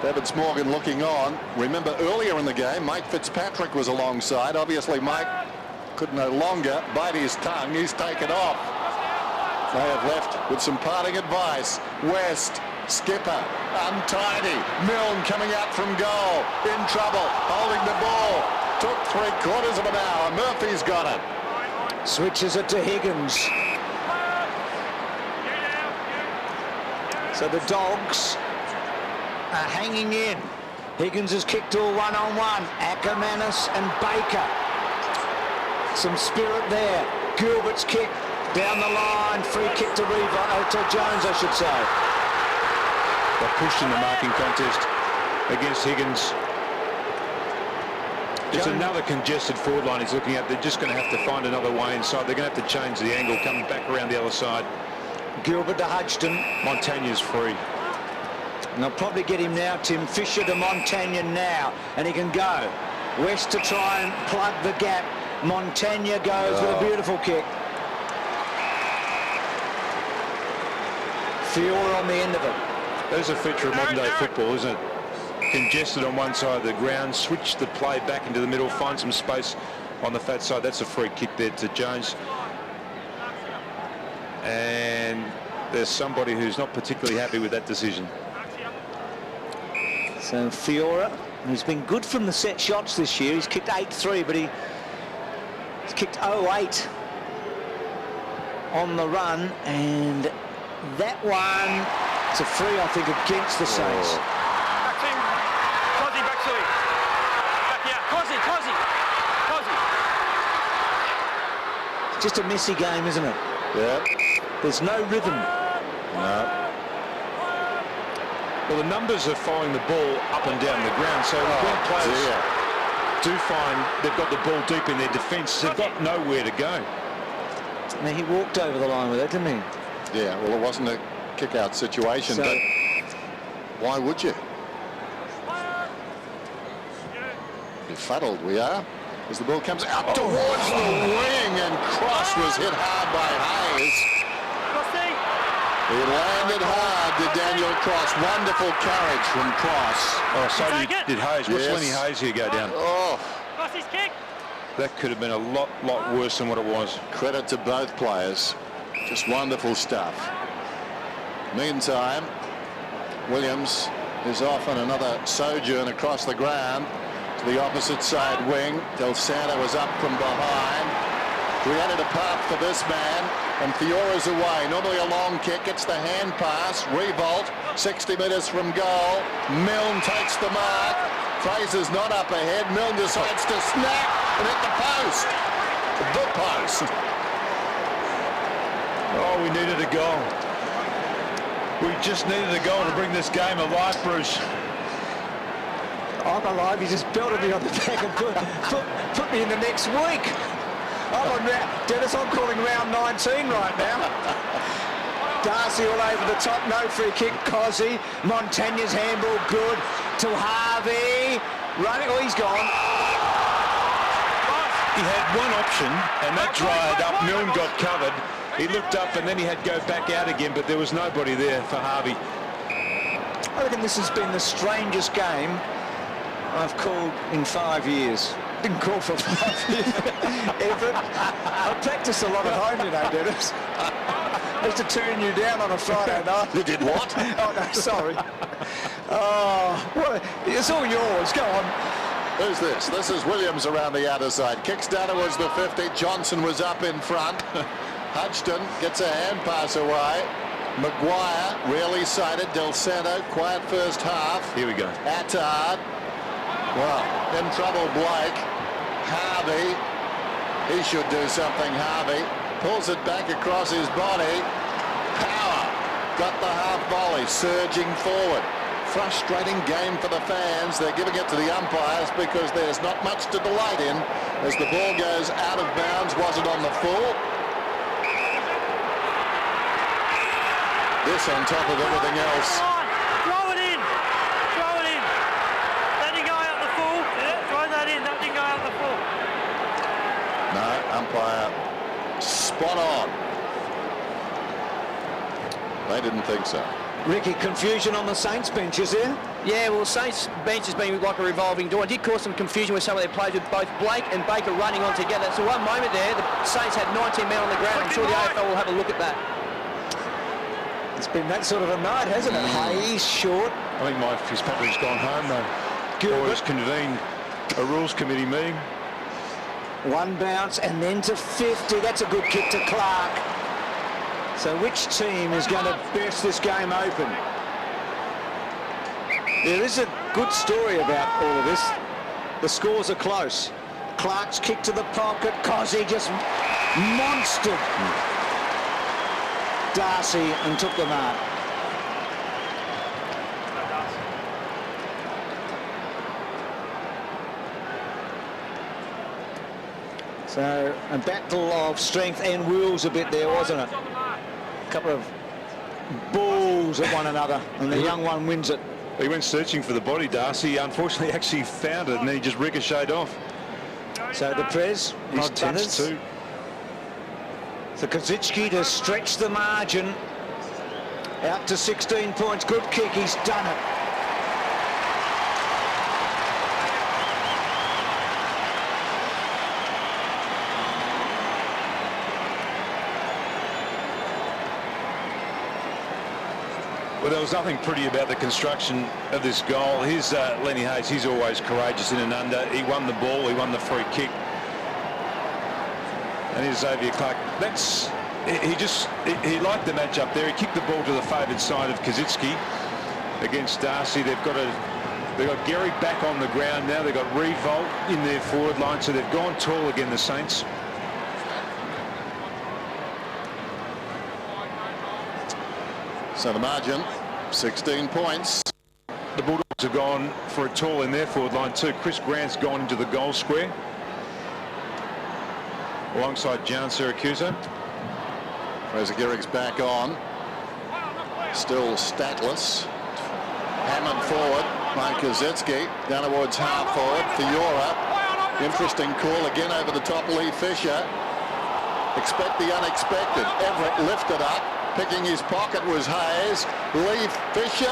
David Smorgan looking on. Remember earlier in the game, Mike Fitzpatrick was alongside. Obviously, Mike could no longer bite his tongue. He's taken off. They have left with some parting advice. West, Skipper, untidy. Milne coming out from goal. In trouble, holding the ball. Took 3/4 of an hour. Murphy's got it. Switches it to Higgins. So the Dogs are hanging in. Higgins has kicked to a one-on-one. Ackermanis and Baker. Some spirit there. Gilbert's kick down the line. Free kick to Jones, I should say. They pushed in the marking contest against Higgins. It's another congested forward line he's looking at. They're just going to have to find another way inside. They're going to have to change the angle, coming back around the other side. Gilbert to Hudson. Montagna's free. And they'll probably get him now, Tim. Fisher to Montagna now, and he can go. West to try and plug the gap. Montagna goes with a beautiful kick. Fiora on the end of it. There's a feature of modern day football, isn't it? Congested on one side of the ground, switch the play back into the middle, find some space on the fat side. That's a free kick there to Jones. And there's somebody who's not particularly happy with that decision. So Fiora, who's been good from the set shots this year. He's kicked 8-3, but he's kicked 0-8 on the run. And that one, it's a free, I think, against the Saints. Back to him. Cozzy, back to him. Back here. Cozzy. It's just a messy game, isn't it? Yeah. There's no rhythm. No. Well, the numbers are following the ball up and down the ground, so when players do find they've got the ball deep in their defence, they've got nowhere to go. Now, he walked over the line with it, didn't he? Yeah, well, it wasn't a kick-out situation, So- but why would you? Befuddled we are as the ball comes out towards the wing, and Cross was hit hard by Hayes. He landed hard to Daniel Cross. Wonderful carriage from Cross. Oh, so did Hayes. What's Yes. Lenny Hayes here go down? Oh, Cross's kick. That could have been a lot worse than what it was. credit to both players. Just wonderful stuff. Meantime, Williams is off on another sojourn across the ground. to the opposite side wing. Del Santo was up from behind. Created a path for this man, and Fiora's away. Normally a long kick, it's the hand pass. Revolt, 60 metres from goal. Milne takes the mark. Fraser's not up ahead. Milne decides to snap and hit the post. The post. Oh, we needed a goal. We just needed a goal to bring this game alive, Bruce. I'm alive. He just belted me on the back and put me in the next week. I'm on Dennis, I'm calling round 19 right now. Darcy all over the top, no free kick. Cozzy, Montagne's handball good to Harvey. Running, oh, he's gone. He had one option, and that dried up. Milne got covered. He looked up, and then he had to go back out again, but there was nobody there for Harvey. I reckon this has been the strangest game I've called in 5 years. Didn't call for 5 years. Effort. I practice a lot at home, you know, Dennis. I used to turn you down on a Friday night. You did what? Oh, no, sorry. Oh, well, it's all yours. Go on. Who's this? This is Williams around the outer side. Kicks down towards the 50. Johnson was up in front. Hodgson gets a hand pass away. Maguire, really sighted. Del Santo, quiet first half. Here we go. Attard. Well, in trouble, Blake. Harvey. He should do something, Harvey. Pulls it back across his body. Power. Got the half volley, surging forward. Frustrating game for the fans. They're giving it to the umpires because there's not much to delight in as the ball goes out of bounds. Was it on the full? This on top of everything else. Throw it in. Throw it in. That didn't go out the full. Yeah, throw that in. That didn't go out the full. No, umpire spot on. They didn't think so. Ricky, confusion on the Saints bench, is there? Yeah, well, the Saints bench has been like a revolving door. It did cause some confusion with some of their players, with both Blake and Baker running on together. So one moment there, the Saints had 19 men on the ground. I'm sure the AFL will have a look at that. It's been that sort of a night, hasn't it? Hayes, Short. I think Mike Fitzpatrick's gone home, though. Or has convened a rules committee meeting. One bounce and then to 50. That's a good kick to Clark. So which team is going to burst this game open? There is a good story about all of this. The scores are close. Clark's kick to the pocket. Cozzy just monstered Darcy and took the mark. So a battle of strength and wills a bit there, wasn't it? A couple of balls at one another, and the young one wins it. He went searching for the body, Darcy. Unfortunately, actually found it, and then he just ricocheted off. So the Prez, He's touched too. So Kazicki to stretch the margin out to 16 points. Good kick, he's done it. Well, there was nothing pretty about the construction of this goal. Here's Lenny Hayes. He's always courageous in and under. He won the ball. He won the free kick. And here's Xavier Clark. He liked the match up there. He kicked the ball to the favoured side of Kazicki against Darcy. They've got Gary back on the ground now. They've got Revolt in their forward line, so they've gone tall again, the Saints. So the margin, 16 points. The Bulldogs have gone for a tall in their forward line too. Chris Grant's gone into the goal square alongside Jan Siracusa. Fraser Gehrig's back on. Still statless. Hammond forward. Mike Kazicki down towards half forward. Fiora. Interesting call again over the top. Lee Fisher. Expect the unexpected. Everett lifted up. Picking his pocket was Hayes. Lee Fisher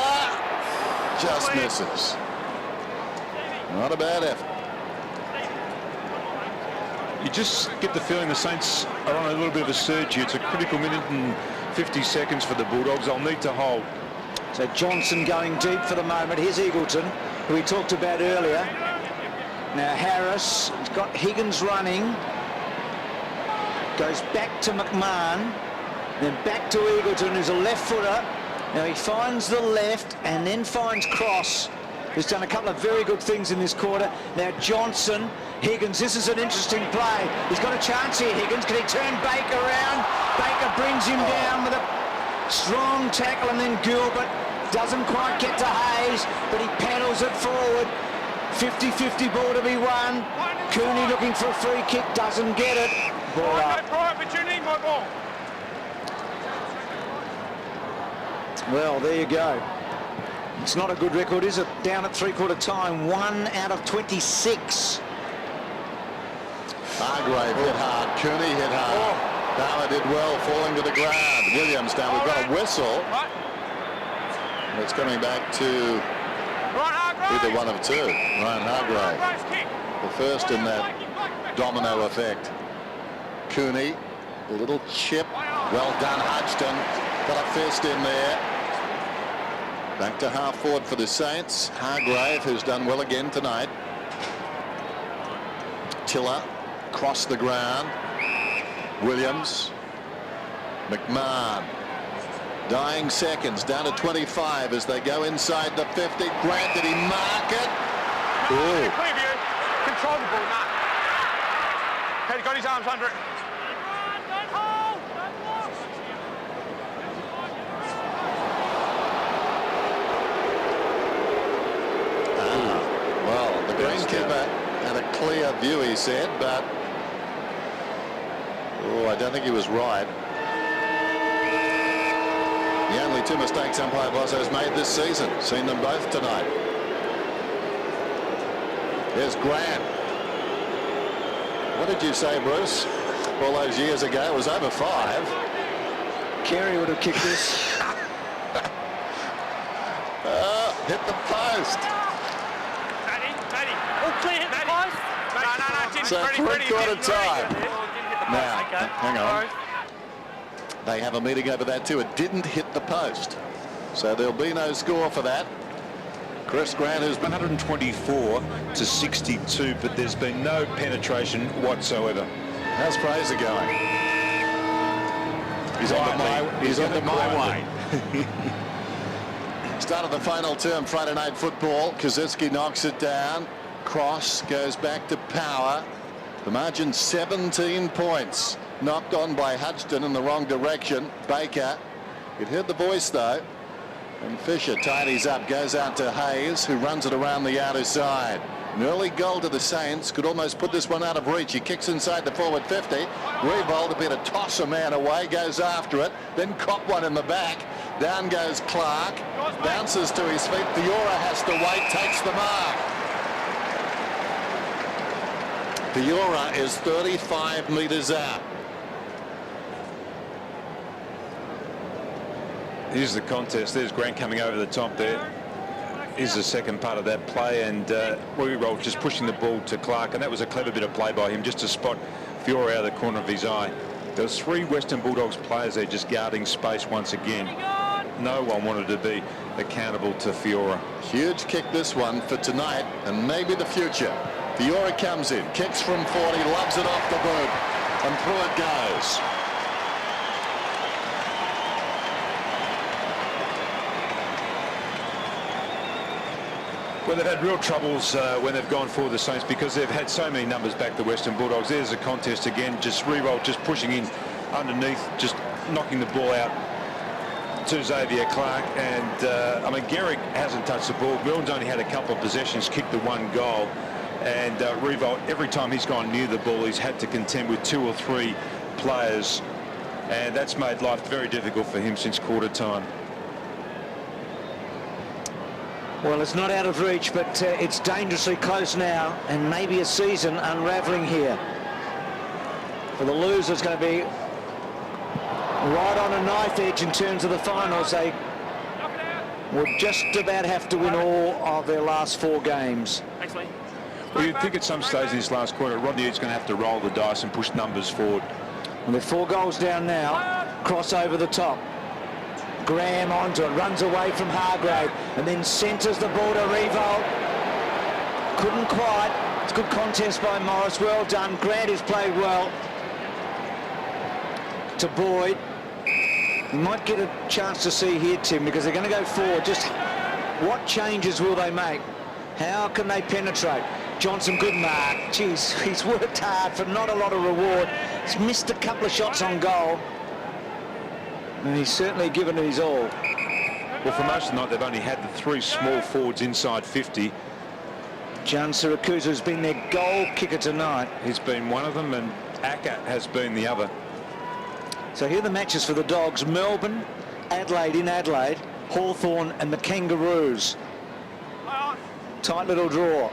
just misses. Not a bad effort. You just get the feeling the Saints are on a little bit of a surge here. It's a critical minute and 50 seconds for the Bulldogs. They'll need to hold. So Johnson going deep for the moment. Here's Eagleton, who we talked about earlier. Now Harris, he's got Higgins running. Goes back to McMahon. Then back to Eagleton, who's a left footer. Now he finds the left and then finds Cross, who's done a couple of very good things in this quarter. Now Johnson, Higgins, this is an interesting play. He's got a chance here, Higgins. Can he turn Baker around? Baker brings him down with a strong tackle, and then Gilbert doesn't quite get to Hayes, but he paddles it forward. 50-50 ball to be won. Cooney looking for a free kick, doesn't get it. Ball up. Opportunity, my ball. Well, there you go. It's not a good record, is it? Down at three-quarter time, 1 out of 26. Hargrave hit hard. Cooney hit hard. Bauer did well, falling to the ground. Williams now, we've got a whistle. It's coming back to either one of two. Ryan Hargrave, the first in that domino effect. Cooney, a little chip. Well done, Hodgson. Got a fist in there. Back to half forward for the Saints. Hargrave, who's done well again tonight. Tiller, across the ground. Williams. McMahon. Dying seconds, down to 25 as they go inside the 50. Grant, did he mark it? Clear view. Control the ball, Mark. He's got his arms under it. Well, the greenkeeper had a clear view, he said, but I don't think he was right. The only two mistakes umpire Bosso's made this season. Seen them both tonight. There's Grant. What did you say, Bruce? All those years ago, it was over 5. Carey would have kicked this. Hit the post. Matty. All clear, hit the post. No, it didn't. So three-quarter time. Now, hang on. They have a meeting over that too. It didn't hit the post. So there'll be no score for that. Chris Grant has been 124 to 62, but there's been no penetration whatsoever. How's Fraser going? He's on the my way. Start of the final term, Friday night football. Kaczynski knocks it down. Cross goes back to Power. The margin 17 points. Knocked on by Hudson in the wrong direction. Baker. It heard the voice though. And Fisher tidies up, goes out to Hayes, who runs it around the outer side. An early goal to the Saints could almost put this one out of reach. He kicks inside the forward 50. Revolt appeared to toss a man away, goes after it, then caught one in the back. Down goes Clark, bounces to his feet. Fiora has to wait, takes the mark. Fiora is 35 metres out. Here's the contest. There's Grant coming over the top there. Here's the second part of that play, and Revolt just pushing the ball to Clark, and that was a clever bit of play by him just to spot Fiora out of the corner of his eye. There was 3 Western Bulldogs players there just guarding space once again. No one wanted to be accountable to Fiora. Huge kick this one for tonight and maybe the future. Fiora comes in, kicks from 40, lobs it off the boot, and through it goes. Well, they've had real troubles when they've gone for the Saints because they've had so many numbers back, the Western Bulldogs. There's a contest again, just Revolt just pushing in underneath, just knocking the ball out to Xavier Clark. And, I mean, Garrick hasn't touched the ball. Milne's only had a couple of possessions, kicked the 1 goal. And Revolt, every time he's gone near the ball, he's had to contend with 2 or 3 players. And that's made life very difficult for him since quarter time. Well, it's not out of reach, but it's dangerously close now, and maybe a season unravelling here. For the losers, it's going to be right on a knife edge in terms of the finals. They would just about have to win all of their last 4 games. Thanks, Lee. Well, you'd think at some stage in this last quarter, Rodney Eade's going to have to roll the dice and push numbers forward. And they're 4 goals down now. Cross over the top. Graham onto it, runs away from Hargrave, and then centres the ball to Revolt. couldn't quite. It's a good contest by Morris. Well done. Grant has played well. To Boyd. You might get a chance to see here, Tim, because they're going to go forward. Just what changes will they make? How can they penetrate? Johnson, good mark. Jeez, he's worked hard for not a lot of reward. He's missed a couple of shots on goal. And he's certainly given it his all. Well, for most of the night, they've only had the 3 small forwards inside 50. John Siracusa has been their goal kicker tonight. He's been one of them, and Acker has been the other. So here are the matches for the Dogs. Melbourne, Adelaide in Adelaide, Hawthorn and the Kangaroos. Tight little draw.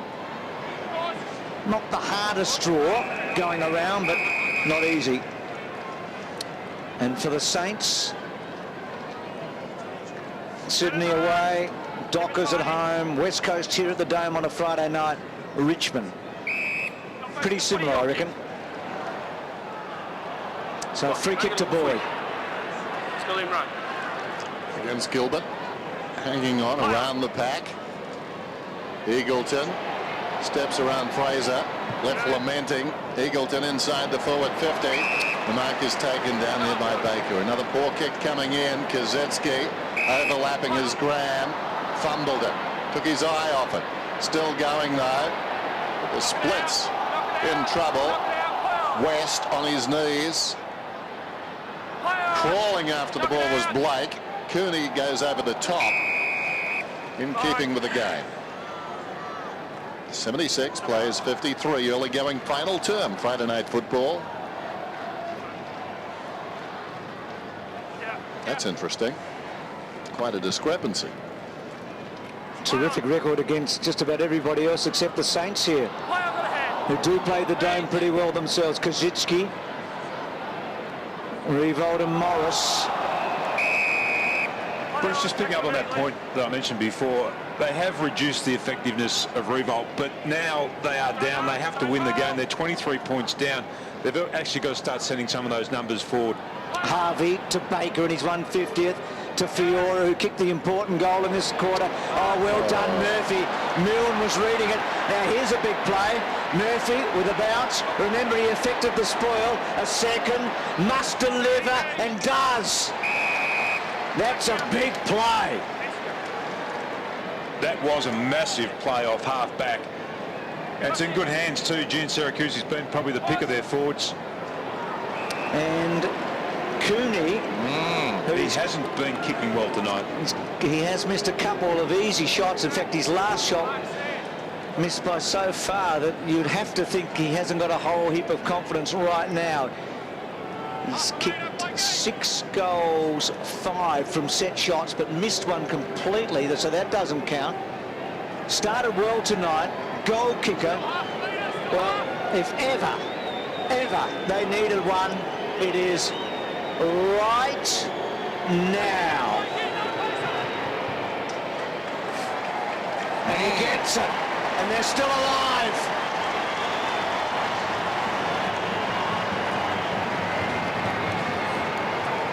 Not the hardest draw going around, but not easy. And for the Saints, Sydney away, Dockers at home, West Coast here at the Dome on a Friday night, Richmond. Pretty similar, I reckon. So free kick to Boyd. Still in run. Against Gilbert. Hanging on around the pack. Eagleton steps around Fraser. Left lamenting. Eagleton inside the forward 50. The mark is taken down there by Baker. Another poor kick coming in. Kazetsky overlapping his Graham. Fumbled it. Took his eye off it. Still going though. The splits in trouble. West on his knees. Crawling after the ball was Blake. Cooney goes over the top in keeping with the game. 76 plays 53, early going final term Friday night football. That's interesting. Quite a discrepancy. Terrific record against just about everybody else except the Saints here, who do play the Dome pretty well themselves. Kazitsky, Revolt and Morris. Bruce, just picking up on that point that I mentioned before, they have reduced the effectiveness of Revolt, but now they are down. They have to win the game. They're 23 points down. They've actually got to start sending some of those numbers forward. Harvey to Baker in his 150th. To Fiora, who kicked the important goal in this quarter. Oh, well done, Murphy. Milne was reading it. Now here's a big play. Murphy with a bounce. Remember, he affected the spoil. A second, must deliver, and does. That's a big play. That was a massive play off half-back. And it's in good hands too. June Siracusa's been probably the pick of their forwards. And Cooney, he hasn't been kicking well tonight. He has missed a couple of easy shots. In fact, his last shot missed by so far that you'd have to think he hasn't got a whole heap of confidence right now. He's kicked 6 goals, 5 from set shots, but missed one completely, so that doesn't count. Started well tonight. Goal kicker. Well, if ever they needed one, it is right now. And he gets it, and they're still alive.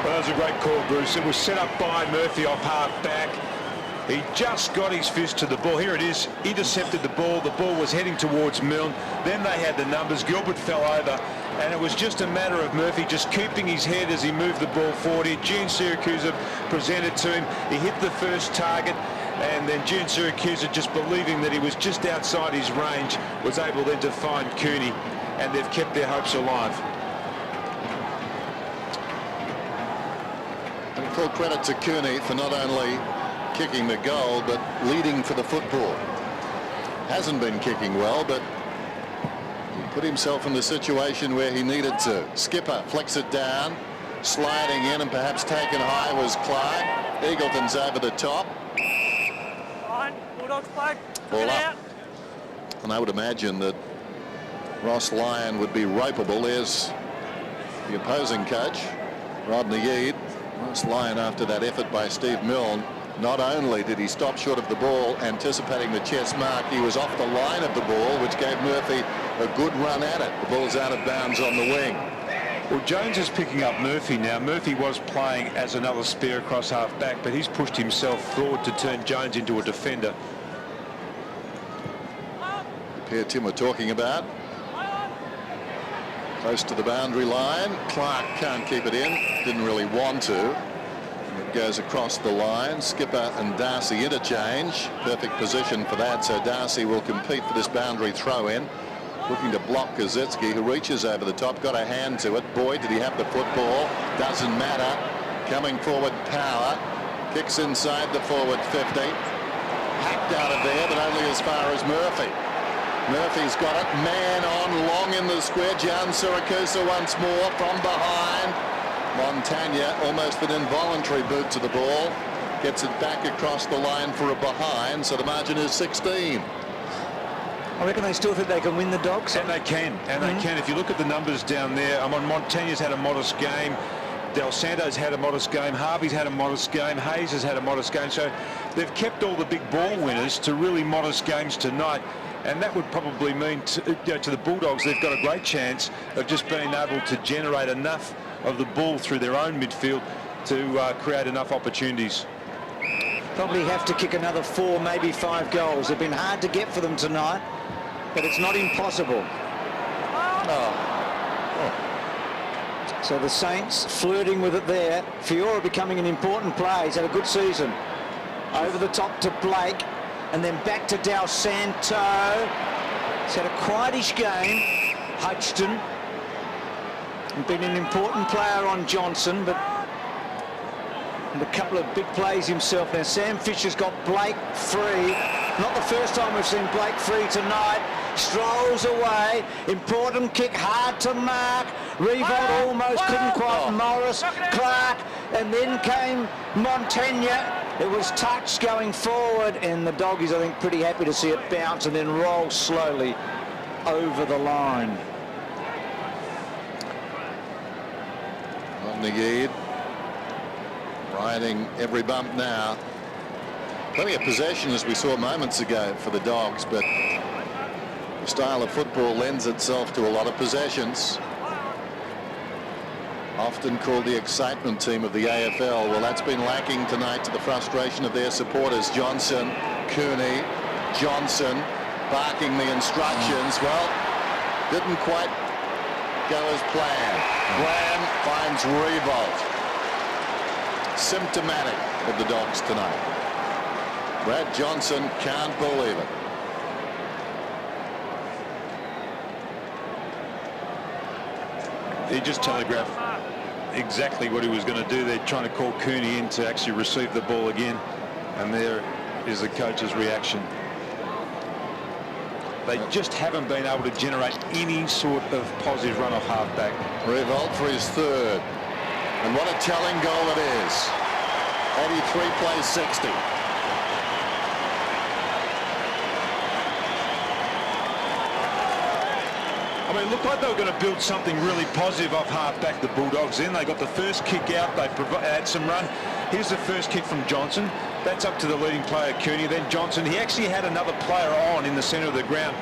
Well, that was a great call, Bruce. It was set up by Murphy off half-back. He just got his fist to the ball. Here it is. Intercepted the ball. The ball was heading towards Milne. Then they had the numbers. Gilbert fell over. And it was just a matter of Murphy just keeping his head as he moved the ball forward. June Siracusa presented to him. He hit the first target. And then June Siracusa, just believing that he was just outside his range, was able then to find Cooney. And they've kept their hopes alive. And full credit to Cooney for not only kicking the goal, but leading for the football. Hasn't been kicking well, but he put himself in the situation where he needed to. Skipper flicks it down, sliding in and perhaps taken high was Clark. Eagleton's over the top. Fine, Bulldogs play. Ball up. And I would imagine that Ross Lyon would be ropeable. There's the opposing coach, Rodney Eade. Ross Lyon, after that effort by Steve Milne, not only did he stop short of the ball, anticipating the chest mark, he was off the line of the ball, which gave Murphy a good run at it. The ball's out of bounds on the wing. Well, Jones is picking up Murphy now. Murphy was playing as another spear across half-back, but he's pushed himself forward to turn Jones into a defender. here Tim were talking about. Close to the boundary line. Clark can't keep it in. Didn't really want to. It goes across the line. Skipper and Darcy interchange. Perfect position for that. So Darcy will compete for this boundary throw in. Looking to block Kazitsky, who reaches over the top. Got a hand to it. Boyd, did he have the football? Doesn't matter. Coming forward, Power. Kicks inside the forward 50. Hacked out of there, but only as far as Murphy. Murphy's got it. Man on, long in the square. Jan Siracusa once more from behind. Montagna, almost an involuntary boot to the ball. Gets it back across the line for a behind, so the margin is 16. I reckon they still think they can win the Dogs. And they can, they can. If you look at the numbers down there, Montagna's had a modest game. Del Santo's had a modest game. Harvey's had a modest game. Hayes has had a modest game. So they've kept all the big ball winners to really modest games tonight. And that would probably mean to the Bulldogs, they've got a great chance of just being able to generate enough of the ball through their own midfield to create enough opportunities. Probably have to kick another 4, maybe 5 goals. They've been hard to get for them tonight, but it's not impossible. So the Saints flirting with it there. Fiora becoming an important player. He's had a good season. Over the top to Blake, and then back to Del Santo. He's had a quietish game. Hodgson been an important player on Johnson, but and a couple of big plays himself. Now Sam Fisher's got Blake free. Not the first time we've seen Blake free tonight. Strolls away. Important kick, hard to mark. Revolt almost couldn't quite. Morris, Clark, and then came Montagna. It was touched going forward, and the Doggies, I think, pretty happy to see it bounce and then roll slowly over the line. Negid riding every bump now. Plenty of possession, as we saw moments ago, for the Dogs, but the style of football lends itself to a lot of possessions. Often called the excitement team of the AFL. Well, that's been lacking tonight, to the frustration of their supporters. Johnson, Cooney, Johnson barking the instructions. Well, didn't quite go as planned. Graham finds Revolt. Symptomatic of the Dogs tonight. Brad Johnson can't believe it. He just telegraphed exactly what he was going to do. They're trying to call Cooney in to actually receive the ball again, and there is the coach's reaction. They just haven't been able to generate any sort of positive run off halfback. Revolt for his third. And what a telling goal it is. 83 plays 60. I mean, it looked like they were going to build something really positive off halfback, the Bulldogs. Then they got the first kick out. They had some run. Here's the first kick from Johnson. That's up to the leading player, Cooney. Then Johnson. He actually had another player on in the centre of the ground,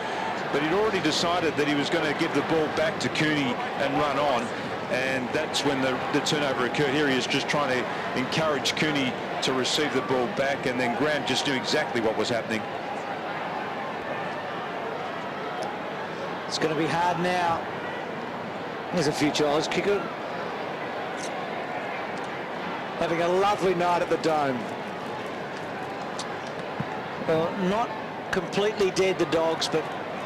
but he'd already decided that he was going to give the ball back to Cooney and run on. And that's when the turnover occurred. Here he is just trying to encourage Cooney to receive the ball back, and then Graham just knew exactly what was happening. It's going to be hard now. There's a future Oz kicker. Having a lovely night at the Dome. Well, not completely dead, the Dogs, but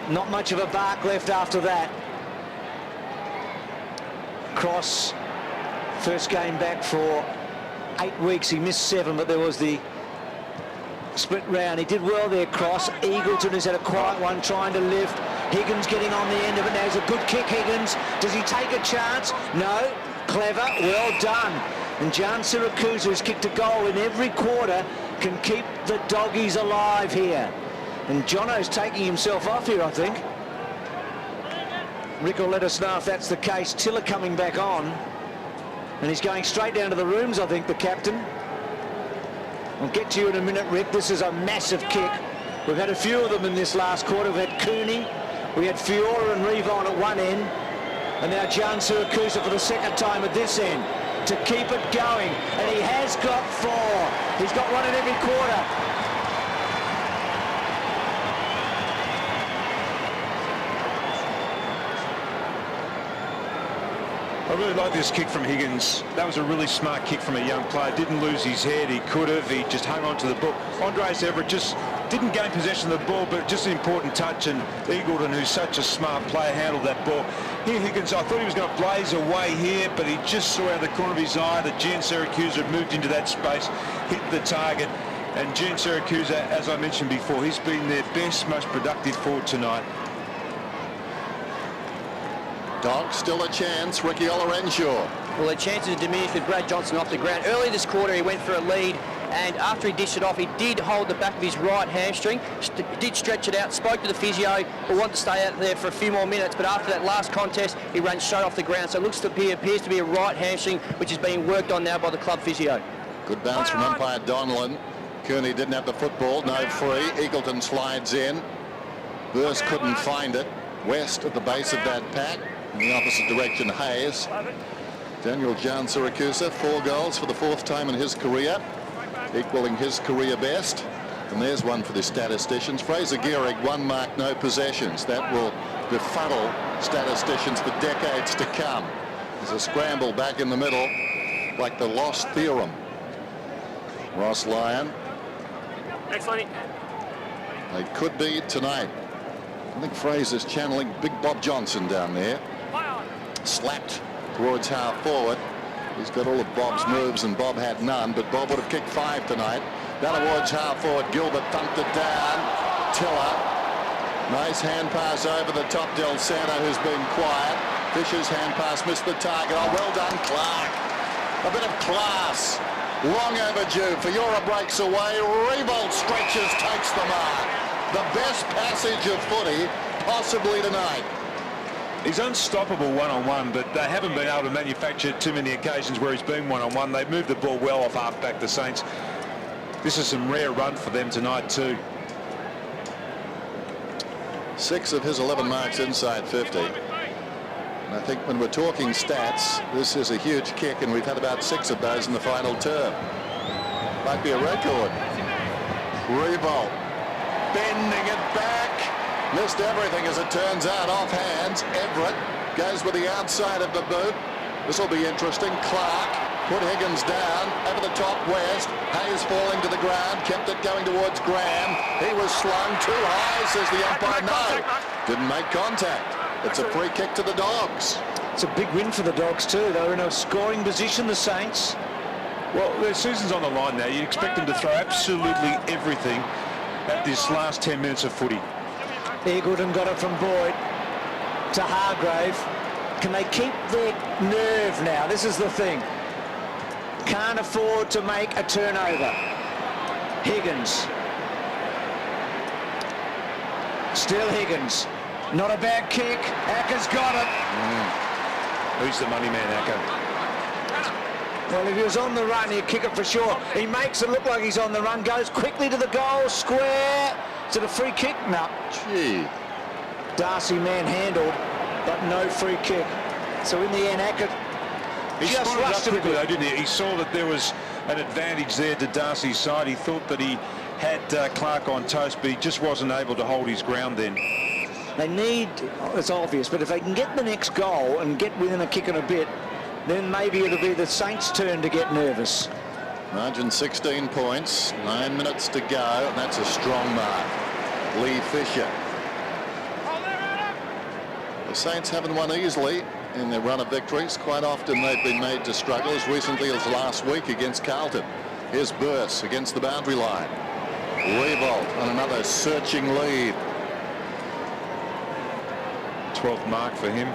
not much of a bark left after that. Cross, first game back for 8 weeks. He missed 7, but there was the split round. He did well there, Cross. Eagleton has had a quiet one, trying to lift. Higgins getting on the end of it now. It's a good kick, Higgins. Does he take a chance? No. Clever. Well done. And Jan Siracusa, who's kicked a goal in every quarter, can keep the Doggies alive here. And Jono's taking himself off here, I think. Rick will let us know if that's the case. Tiller coming back on. And he's going straight down to the rooms, I think, the captain. I'll get to you in a minute, Rick. This is a massive kick. We've had a few of them in this last quarter. We've had Cooney, we had Fiora and Revon at one end, and now Jan Siracusa for the second time at this end to keep it going. And he has got 4. He's got one in every quarter. really like this kick from Higgins. That was a really smart kick from a young player. Didn't lose his head. He could have. He just hung on to the ball. Andres Everett just didn't gain possession of the ball, but just an important touch. And Eagleton, who's such a smart player, handled that ball. Here, Higgins, I thought he was going to blaze away here, but he just saw out of the corner of his eye that Gian Syracuse had moved into that space, hit the target. And Gian Syracuse, as I mentioned before, he's been their best, most productive forward tonight. Dogs still a chance. Ricky Olorenshaw. Well, the chances are diminished with Brad Johnson off the ground. Early this quarter, he went for a lead, and after he dished it off, he did hold the back of his right hamstring, did stretch it out, spoke to the physio, but wanted to stay out there for a few more minutes. But after that last contest, he ran straight off the ground. So it looks to be, appears to be a right hamstring, which is being worked on now by the club physio. Good bounce from umpire Donlan. Cooney didn't have the football, no free. Eagleton slides in. Burst couldn't find it. West at the base of that pack. In the opposite direction, Hayes. Daniel Gian Syracuse, 4 goals for the 4th time in his career, equaling his career best. And there's one for the statisticians. Fraser Gehrig, 1 mark, no possessions. That will befuddle statisticians for decades to come. There's a scramble back in the middle, like the lost theorem. Ross Lyon. Next one. They could be tonight. I think Fraser's channeling Big Bob Johnson down there. Slapped towards half forward. He's got all of Bob's moves and Bob had none, but Bob would have kicked 5 tonight. Down towards half forward, Gilbert thumped it down. Tiller. Nice hand pass over the top. Del Santo, who's been quiet. Fisher's hand pass missed the target. Oh, well done, Clark. A bit of class. Long overdue. Fiora breaks away. Revolt stretches, takes the mark. The best passage of footy possibly tonight. He's unstoppable one-on-one, but they haven't been able to manufacture too many occasions where he's been one-on-one. They've moved the ball well off half-back, the Saints. This is some rare run for them tonight too. 6 of his 11 marks inside 50. And I think when we're talking stats, this is a huge kick, and we've had about 6 of those in the final term. Might be a record. Revolt bending it back. Missed everything, as it turns out, off hands. Everett goes with the outside of the boot. This will be interesting. Clark put Higgins down. Over the top, West. Hayes falling to the ground. Kept it going towards Graham. He was slung too high, says the umpire. No, didn't make contact. It's a free kick to the Dogs. It's a big win for the Dogs too. They're in a scoring position, the Saints. Well, their season's on the line now. You expect them to throw absolutely everything at this last 10 minutes of footy. Eagleton got it from Boyd to Hargrave. Can they keep their nerve now? This is the thing. Can't afford to make a turnover. Higgins. Still Higgins. Not a bad kick. Acker's got it. Who's the money man, Acker? Well, if he was on the run, he'd kick it for sure. He makes it look like he's on the run. Goes quickly to the goal. Square. Is it a free kick? No. Gee. Darcy manhandled, but no free kick. So in the end, Acker just rushed it a bit. Though, didn't he? He saw that there was an advantage there to Darcy's side. He thought that he had Clark on toast, but he just wasn't able to hold his ground then. They need, it's obvious, but if they can get the next goal and get within a kick and a bit, then maybe it'll be the Saints' turn to get nervous. Margin 16 points, 9 minutes to go, and that's a strong mark. Lee Fisher. The Saints haven't won easily in their run of victories. Quite often they've been made to struggle, as recently as last week against Carlton. Here's Burse against the boundary line. Revolt on another searching lead. 12th mark for him.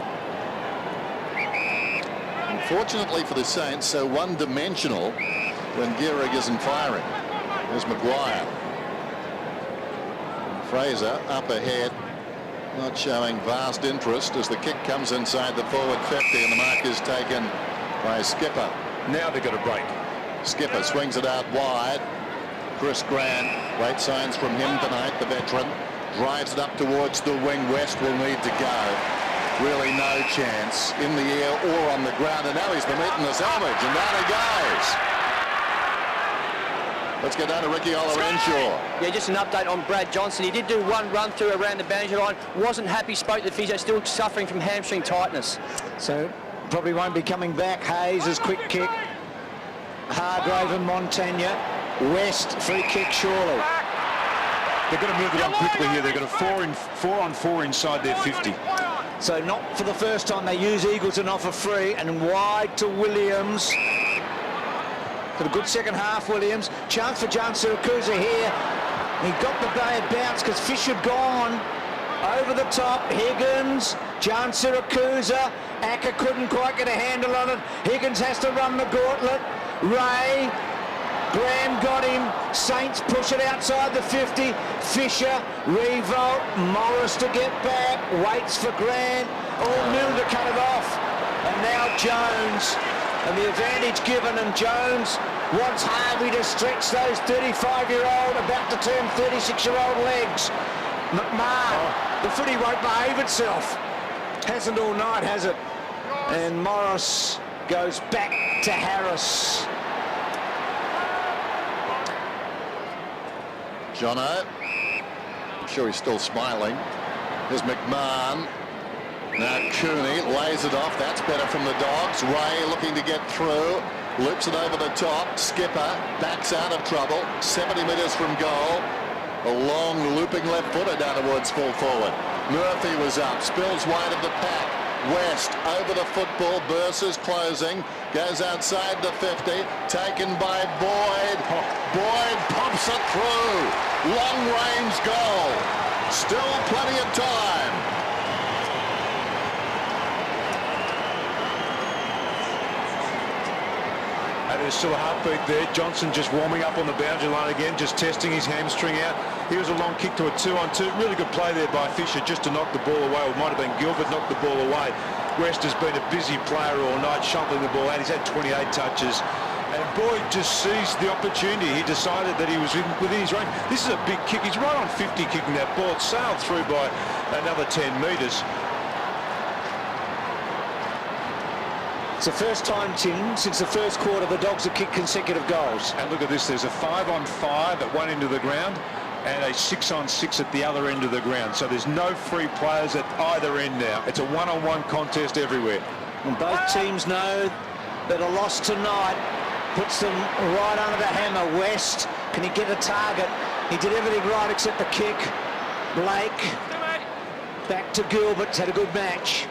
Unfortunately for the Saints, so one-dimensional when Gehrig isn't firing. There's Maguire. Fraser up ahead, not showing vast interest as the kick comes inside the forward 50, and the mark is taken by Skipper. Now they've got a break. Skipper swings it out wide. Chris Grant, great signs from him tonight, the veteran. Drives it up towards the wing. West will need to go. Really no chance in the air or on the ground, and now he's been eating the salvage, and down he goes. Let's get down to Ricky Olorenshaw. Yeah, just an update on Brad Johnson. He did do one run through around the boundary line. Wasn't happy, spoke to the physio, still suffering from hamstring tightness. So probably won't be coming back. Hayes' quick kick. Hargrave and Montagna. West, free kick surely. They've got to move it on quickly here. They've got a 4-on-4 inside their 50. So not for the first time they use Eagleton off a free, and wide to Williams. Got a good second half, Williams. Chance for John Siracusa here. He got the bad bounce because Fish had gone. Over the top, Higgins, John Siracusa. Acker couldn't quite get a handle on it. Higgins has to run the gauntlet. Ray, Graham got him. Saints push it outside the 50. Fisher, revolt. Morris to get back. Waits for Grant. Mill to cut it off. And now Jones. And the advantage given, and Jones wants Harvey to stretch those 35-year-old, about to turn 36-year-old legs. McMahon, the footy won't behave itself. Hasn't all night, has it? And Morris goes back to Harris. Jono, I'm sure he's still smiling. There's McMahon. Now Cooney lays it off. That's better from the Dogs. Ray looking to get through. Loops it over the top. Skipper backs out of trouble. 70 metres from goal. A long looping left footer down towards full forward. Murphy was up. Spills wide of the pack. West over the football. Bursa's closing. Goes outside the 50. Taken by Boyd. Boyd pumps it through. Long range goal. Still plenty of time. And there's still a heartbeat there. Johnson just warming up on the boundary line again, just testing his hamstring out. Here's a long kick to a 2-on-2. Really good play there by Fisher just to knock the ball away. Or it might have been Gilbert knocked the ball away. West has been a busy player all night, shuffling the ball out. He's had 28 touches. And Boyd just seized the opportunity. He decided that he was within his range. This is a big kick. He's right on 50 kicking that ball. It sailed through by another 10 metres. It's the first time, Tim, since the first quarter the Dogs have kicked consecutive goals. And look at this, there's a 5-on-5 at one end of the ground and a 6-on-6 at the other end of the ground. So there's no free players at either end now. It's a one-on-one contest everywhere. And both teams know that a loss tonight puts them right under the hammer. West, can he get a target? He did everything right except the kick. Blake, back to Gilbert, had a good match.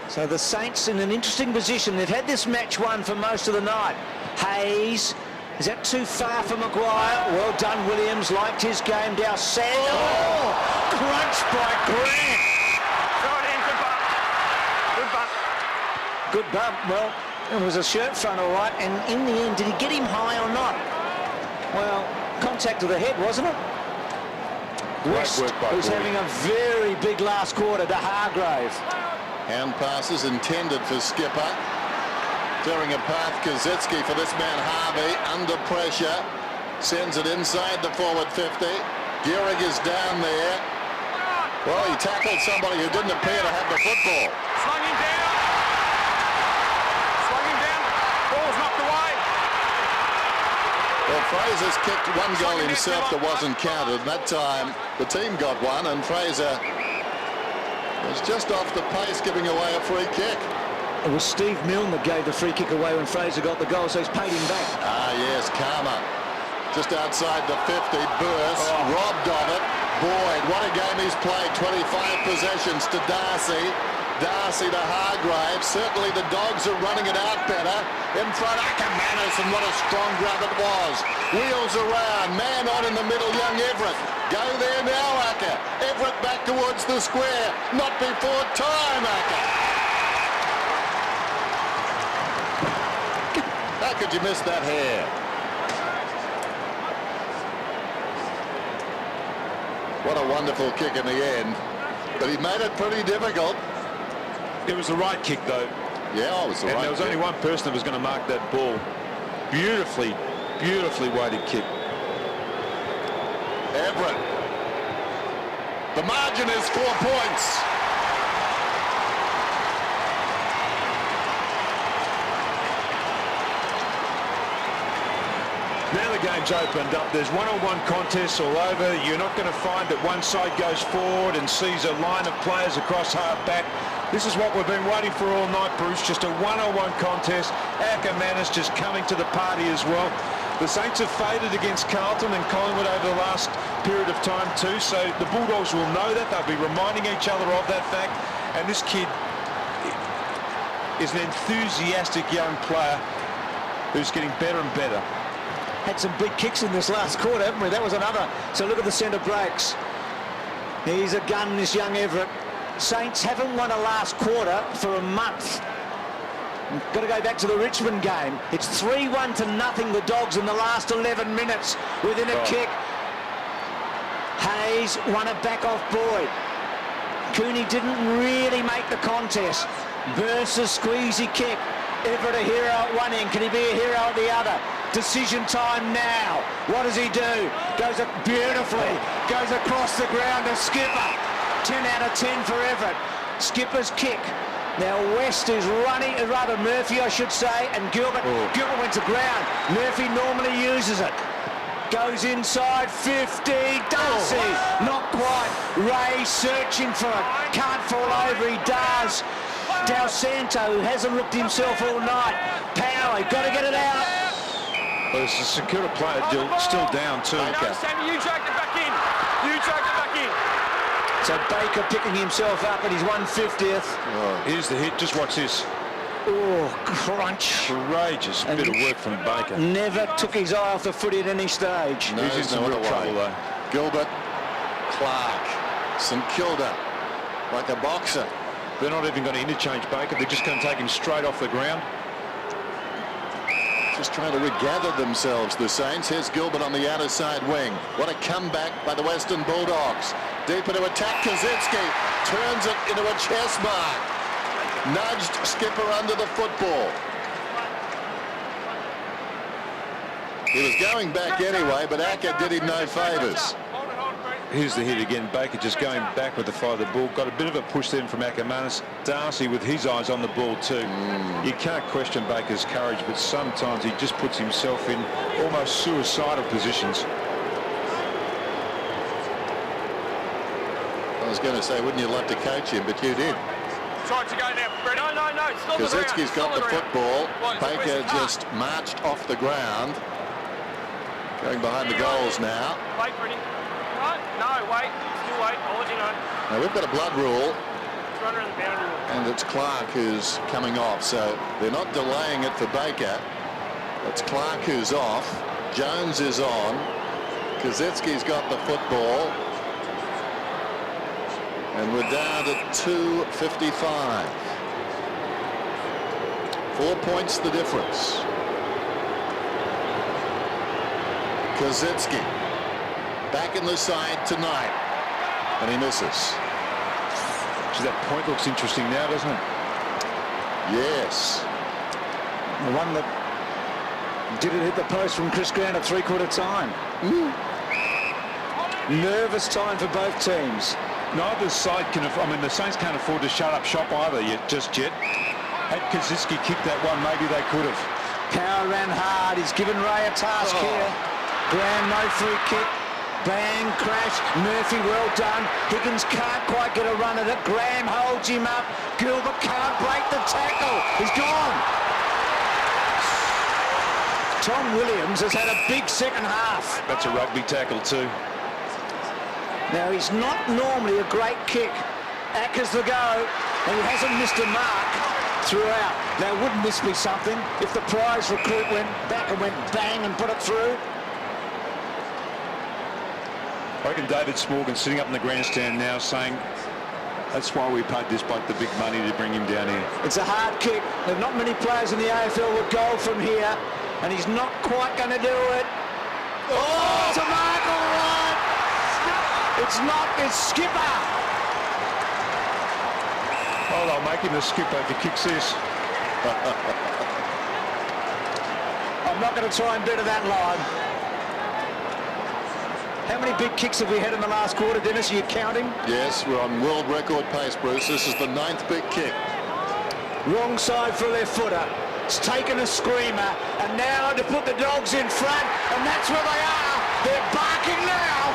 So the Saints in an interesting position. They've had this match won for most of the night. Hayes, is that too far for Maguire? Well done, Williams. Liked his game. Dowsett. Oh, crunch by Grant. Throw it in, good bump. Good bump. Good bump. Well, it was a shirt front, all right. And in the end, did he get him high or not? Well, contact to the head, wasn't it? West, who's having a very big last quarter to Hargrave. Hand passes intended for Skipper. Tearing apart Kaczynski for this man Harvey. Under pressure. Sends it inside the forward 50. Gehrig is down there. Well, he tackled somebody who didn't appear to have the football. Slung him down. Slung him down. Ball's knocked away. Well, Fraser's kicked one goal himself that wasn't counted. That time the team got one, and Fraser was just off the pace, giving away a free kick. It was Steve Milne that gave the free kick away when Fraser got the goal, so he's paid him back. Ah, yes, Karma. Just outside the 50, Burse, robbed of it. Boyd, what a game he's played. 25 possessions to Darcy. Darcy to Hargrave. Certainly the Dogs are running it out better. In front, Ackermanis, and what a strong grab it was. Wheels around, man on in the middle, young Everett. Go there now, Acker. Everett back towards the square. Not before time, Acker. How could you miss that hair? What a wonderful kick in the end. But he made it pretty difficult. It was the right kick, though. Yeah, it was the right kick. And there was only one person that was going to mark that ball. Beautifully, beautifully weighted kick. Everett. The margin is 4 points. Now the game game's opened up. There's one-on-one contests all over. You're not going to find that one side goes forward and sees a line of players across half-back. This is what we've been waiting for all night, Bruce. Just a one-on-one contest. Ackermanis just coming to the party as well. The Saints have faded against Carlton and Collingwood over the last period of time too, so the Bulldogs will know that. They'll be reminding each other of that fact. And this kid is an enthusiastic young player who's getting better and better. Had some big kicks in this last quarter, haven't we? That was another. So look at the centre breaks. He's a gun, this young Everett. Saints haven't won a last quarter for a month. Got to go back to the Richmond game. It's 3-1 to nothing, the Dogs, in the last 11 minutes within a kick. Hayes won it back off Boyd. Cooney didn't really make the contest. Burns a squeezy kick. Everett a hero at one end. Can he be a hero at the other? Decision time now. What does he do? Goes beautifully. Goes across the ground to Skipper. 10 out of 10 for Everett. Skipper's kick. Now West is running, rather Murphy I should say, and Gilbert. Gilbert went to ground. Murphy normally uses it. Goes inside, 50, Darcy, not quite. Ray searching for it, can't fall over, he does. Del Santo, who hasn't looked himself all night. Power, got to get it out. Well, there's a St.Kilda player still down too. No, Sammy, you dragged it back in. You dragged it back in. So Baker picking himself up at his 150th. Oh, here's the hit, just watch this. Oh, crunch. Courageous bit of work from Baker. Never took his eye off the footy at any stage. No, He's in some real trouble though. Gilbert, Clark, St Kilda, like a boxer. They're not even going to interchange Baker. They're just going to take him straight off the ground. Just trying to regather themselves, the Saints. Here's Gilbert on the outer side wing. What a comeback by the Western Bulldogs. Deep into attack, Kazitsky turns it into a chest mark. Nudged Skipper under the football. He was going back anyway, but Acker did him no favours. Here's the hit again. Baker just going back with the fire of the ball. Got a bit of a push then from Ackermanis. Darcy with his eyes on the ball too. You can't question Baker's courage, but sometimes he just puts himself in almost suicidal positions. I was going to say, wouldn't you love to coach him, but you did. Try to go now, Brett. No, stop the ground. Kazitsky's got the football. Baker just marched off the ground. Going behind the goals now. Wait, Freddie. No, wait. Still wait. I'll let you know. Now we've got a blood rule. It's run around the boundary. And it's Clark who's coming off, so they're not delaying it for Baker. It's Clark who's off. Jones is on. Kazitsky's got the football. And we're down to 2:55. 4 points the difference. Kazitsky back in the side tonight. And he misses. So that point looks interesting now, doesn't it? Yes. The one that didn't hit the post from Chris Grant at three-quarter time. Nervous time for both teams. Neither side can afford, the Saints can't afford to shut up shop either just yet. Had Kazitsky kicked that one, maybe they could have. Power ran hard. He's given Ray a task here. Graham, no free kick. Bang, crash. Murphy, well done. Higgins can't quite get a run at it. Graham holds him up. Gilbert can't break the tackle. He's gone. Tom Williams has had a big second half. That's a rugby tackle too. Now, he's not normally a great kick. Acker's the go, and he hasn't missed a mark throughout. Now, wouldn't this be something if the prize recruit went back and went bang and put it through? I reckon David Smorgan's sitting up in the grandstand now saying, that's why we paid this bloke the big money to bring him down here. It's a hard kick. There are not many players in the AFL with goal from here, and he's not quite going to do it. Oh, it's a mark, all right. It's not, it's Skipper. Oh, they'll make him the skipper if he kicks this. I'm not going to try and better that line. How many big kicks have we had in the last quarter, Dennis? Are you counting? Yes, we're on world record pace, Bruce. This is the 9th big kick. Wrong side for left footer. It's taken a screamer, and now to put the Dogs in front, and that's where they are. They're barking now.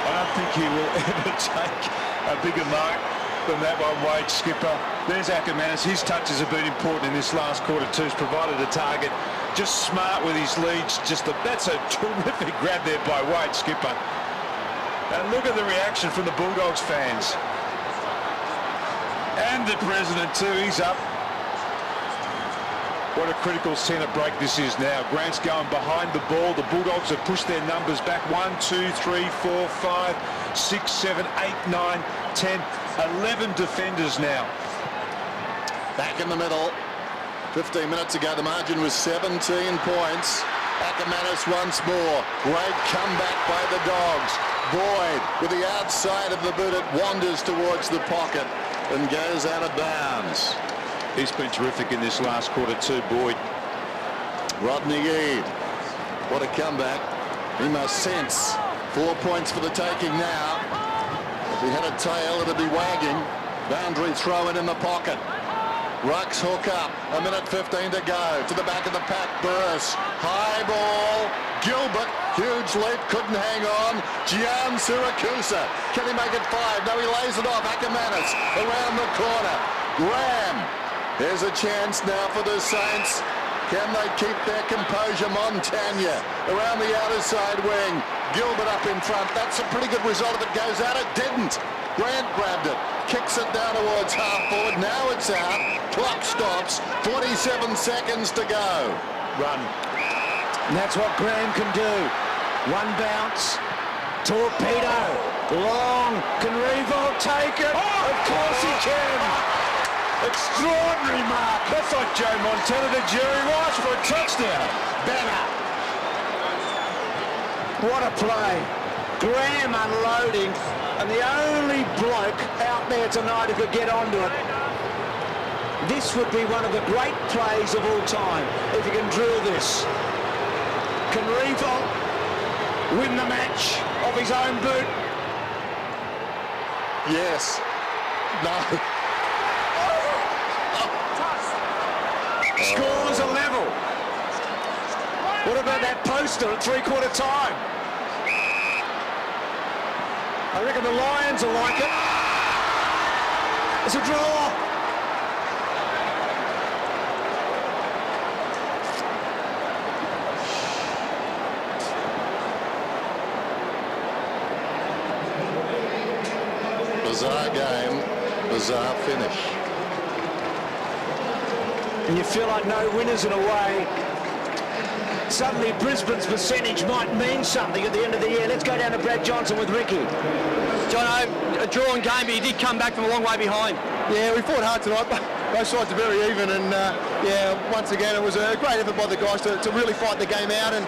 I don't think he will ever take a bigger mark than that one, Wade Skipper. There's Ackermanis. His touches have been important in this last quarter too. He's provided a target. Just smart with his leads. That's a terrific grab there by Wade Skipper. And look at the reaction from the Bulldogs fans. And the president too. He's up. What a critical centre break this is now. Grant's going behind the ball. The Bulldogs have pushed their numbers back. 1, 2, 3, 4, 5, 6, 7, 8, 9, 10, 11 defenders now. Back in the middle. 15 minutes ago, the margin was 17 points. Ackermanis once more. Great comeback by the Dogs. Boyd, with the outside of the boot, it wanders towards the pocket and goes out of bounds. He's been terrific in this last quarter too, Boyd. Rodney Eade. What a comeback. He must sense 4 points for the taking now. If he had a tail, it'd be wagging. Boundary throw in the pocket. Rucks hook up. 1:15 to go. To the back of the pack. Burris. High ball. Gilbert. Huge leap. Couldn't hang on. Gian Siracusa. Can he make it 5? No, he lays it off. Ackermanis around the corner. Graham. There's a chance now for the Saints. Can they keep their composure? Montagna around the outer side wing. Gilbert up in front. That's a pretty good result if it goes out. It didn't. Grant grabbed it. Kicks it down towards half forward. Now it's out. Clock stops. 47 seconds to go. Run. And that's what Graham can do. One bounce. Torpedo. Long. Can Revo take it? Oh! Of course he can. Extraordinary mark. That's like Joe Montana to Jerry Rice for a touchdown. Better. What a play. Graham unloading, and the only bloke out there tonight who could get onto it. This would be one of the great plays of all time if you can drill this. Can Revo win the match off his own boot? Yes. No. Scores a level. What about that poster at three-quarter time? I reckon the Lions will like it. It's a draw. Bizarre game, bizarre finish. And you feel like no winners in a way. Suddenly Brisbane's percentage might mean something at the end of the year. Let's go down to Brad Johnson with Ricky. Jono, a drawn game, but he did come back from a long way behind. Yeah, we fought hard tonight, but both sides are very even, and yeah, once again it was a great effort by the guys to really fight the game out, and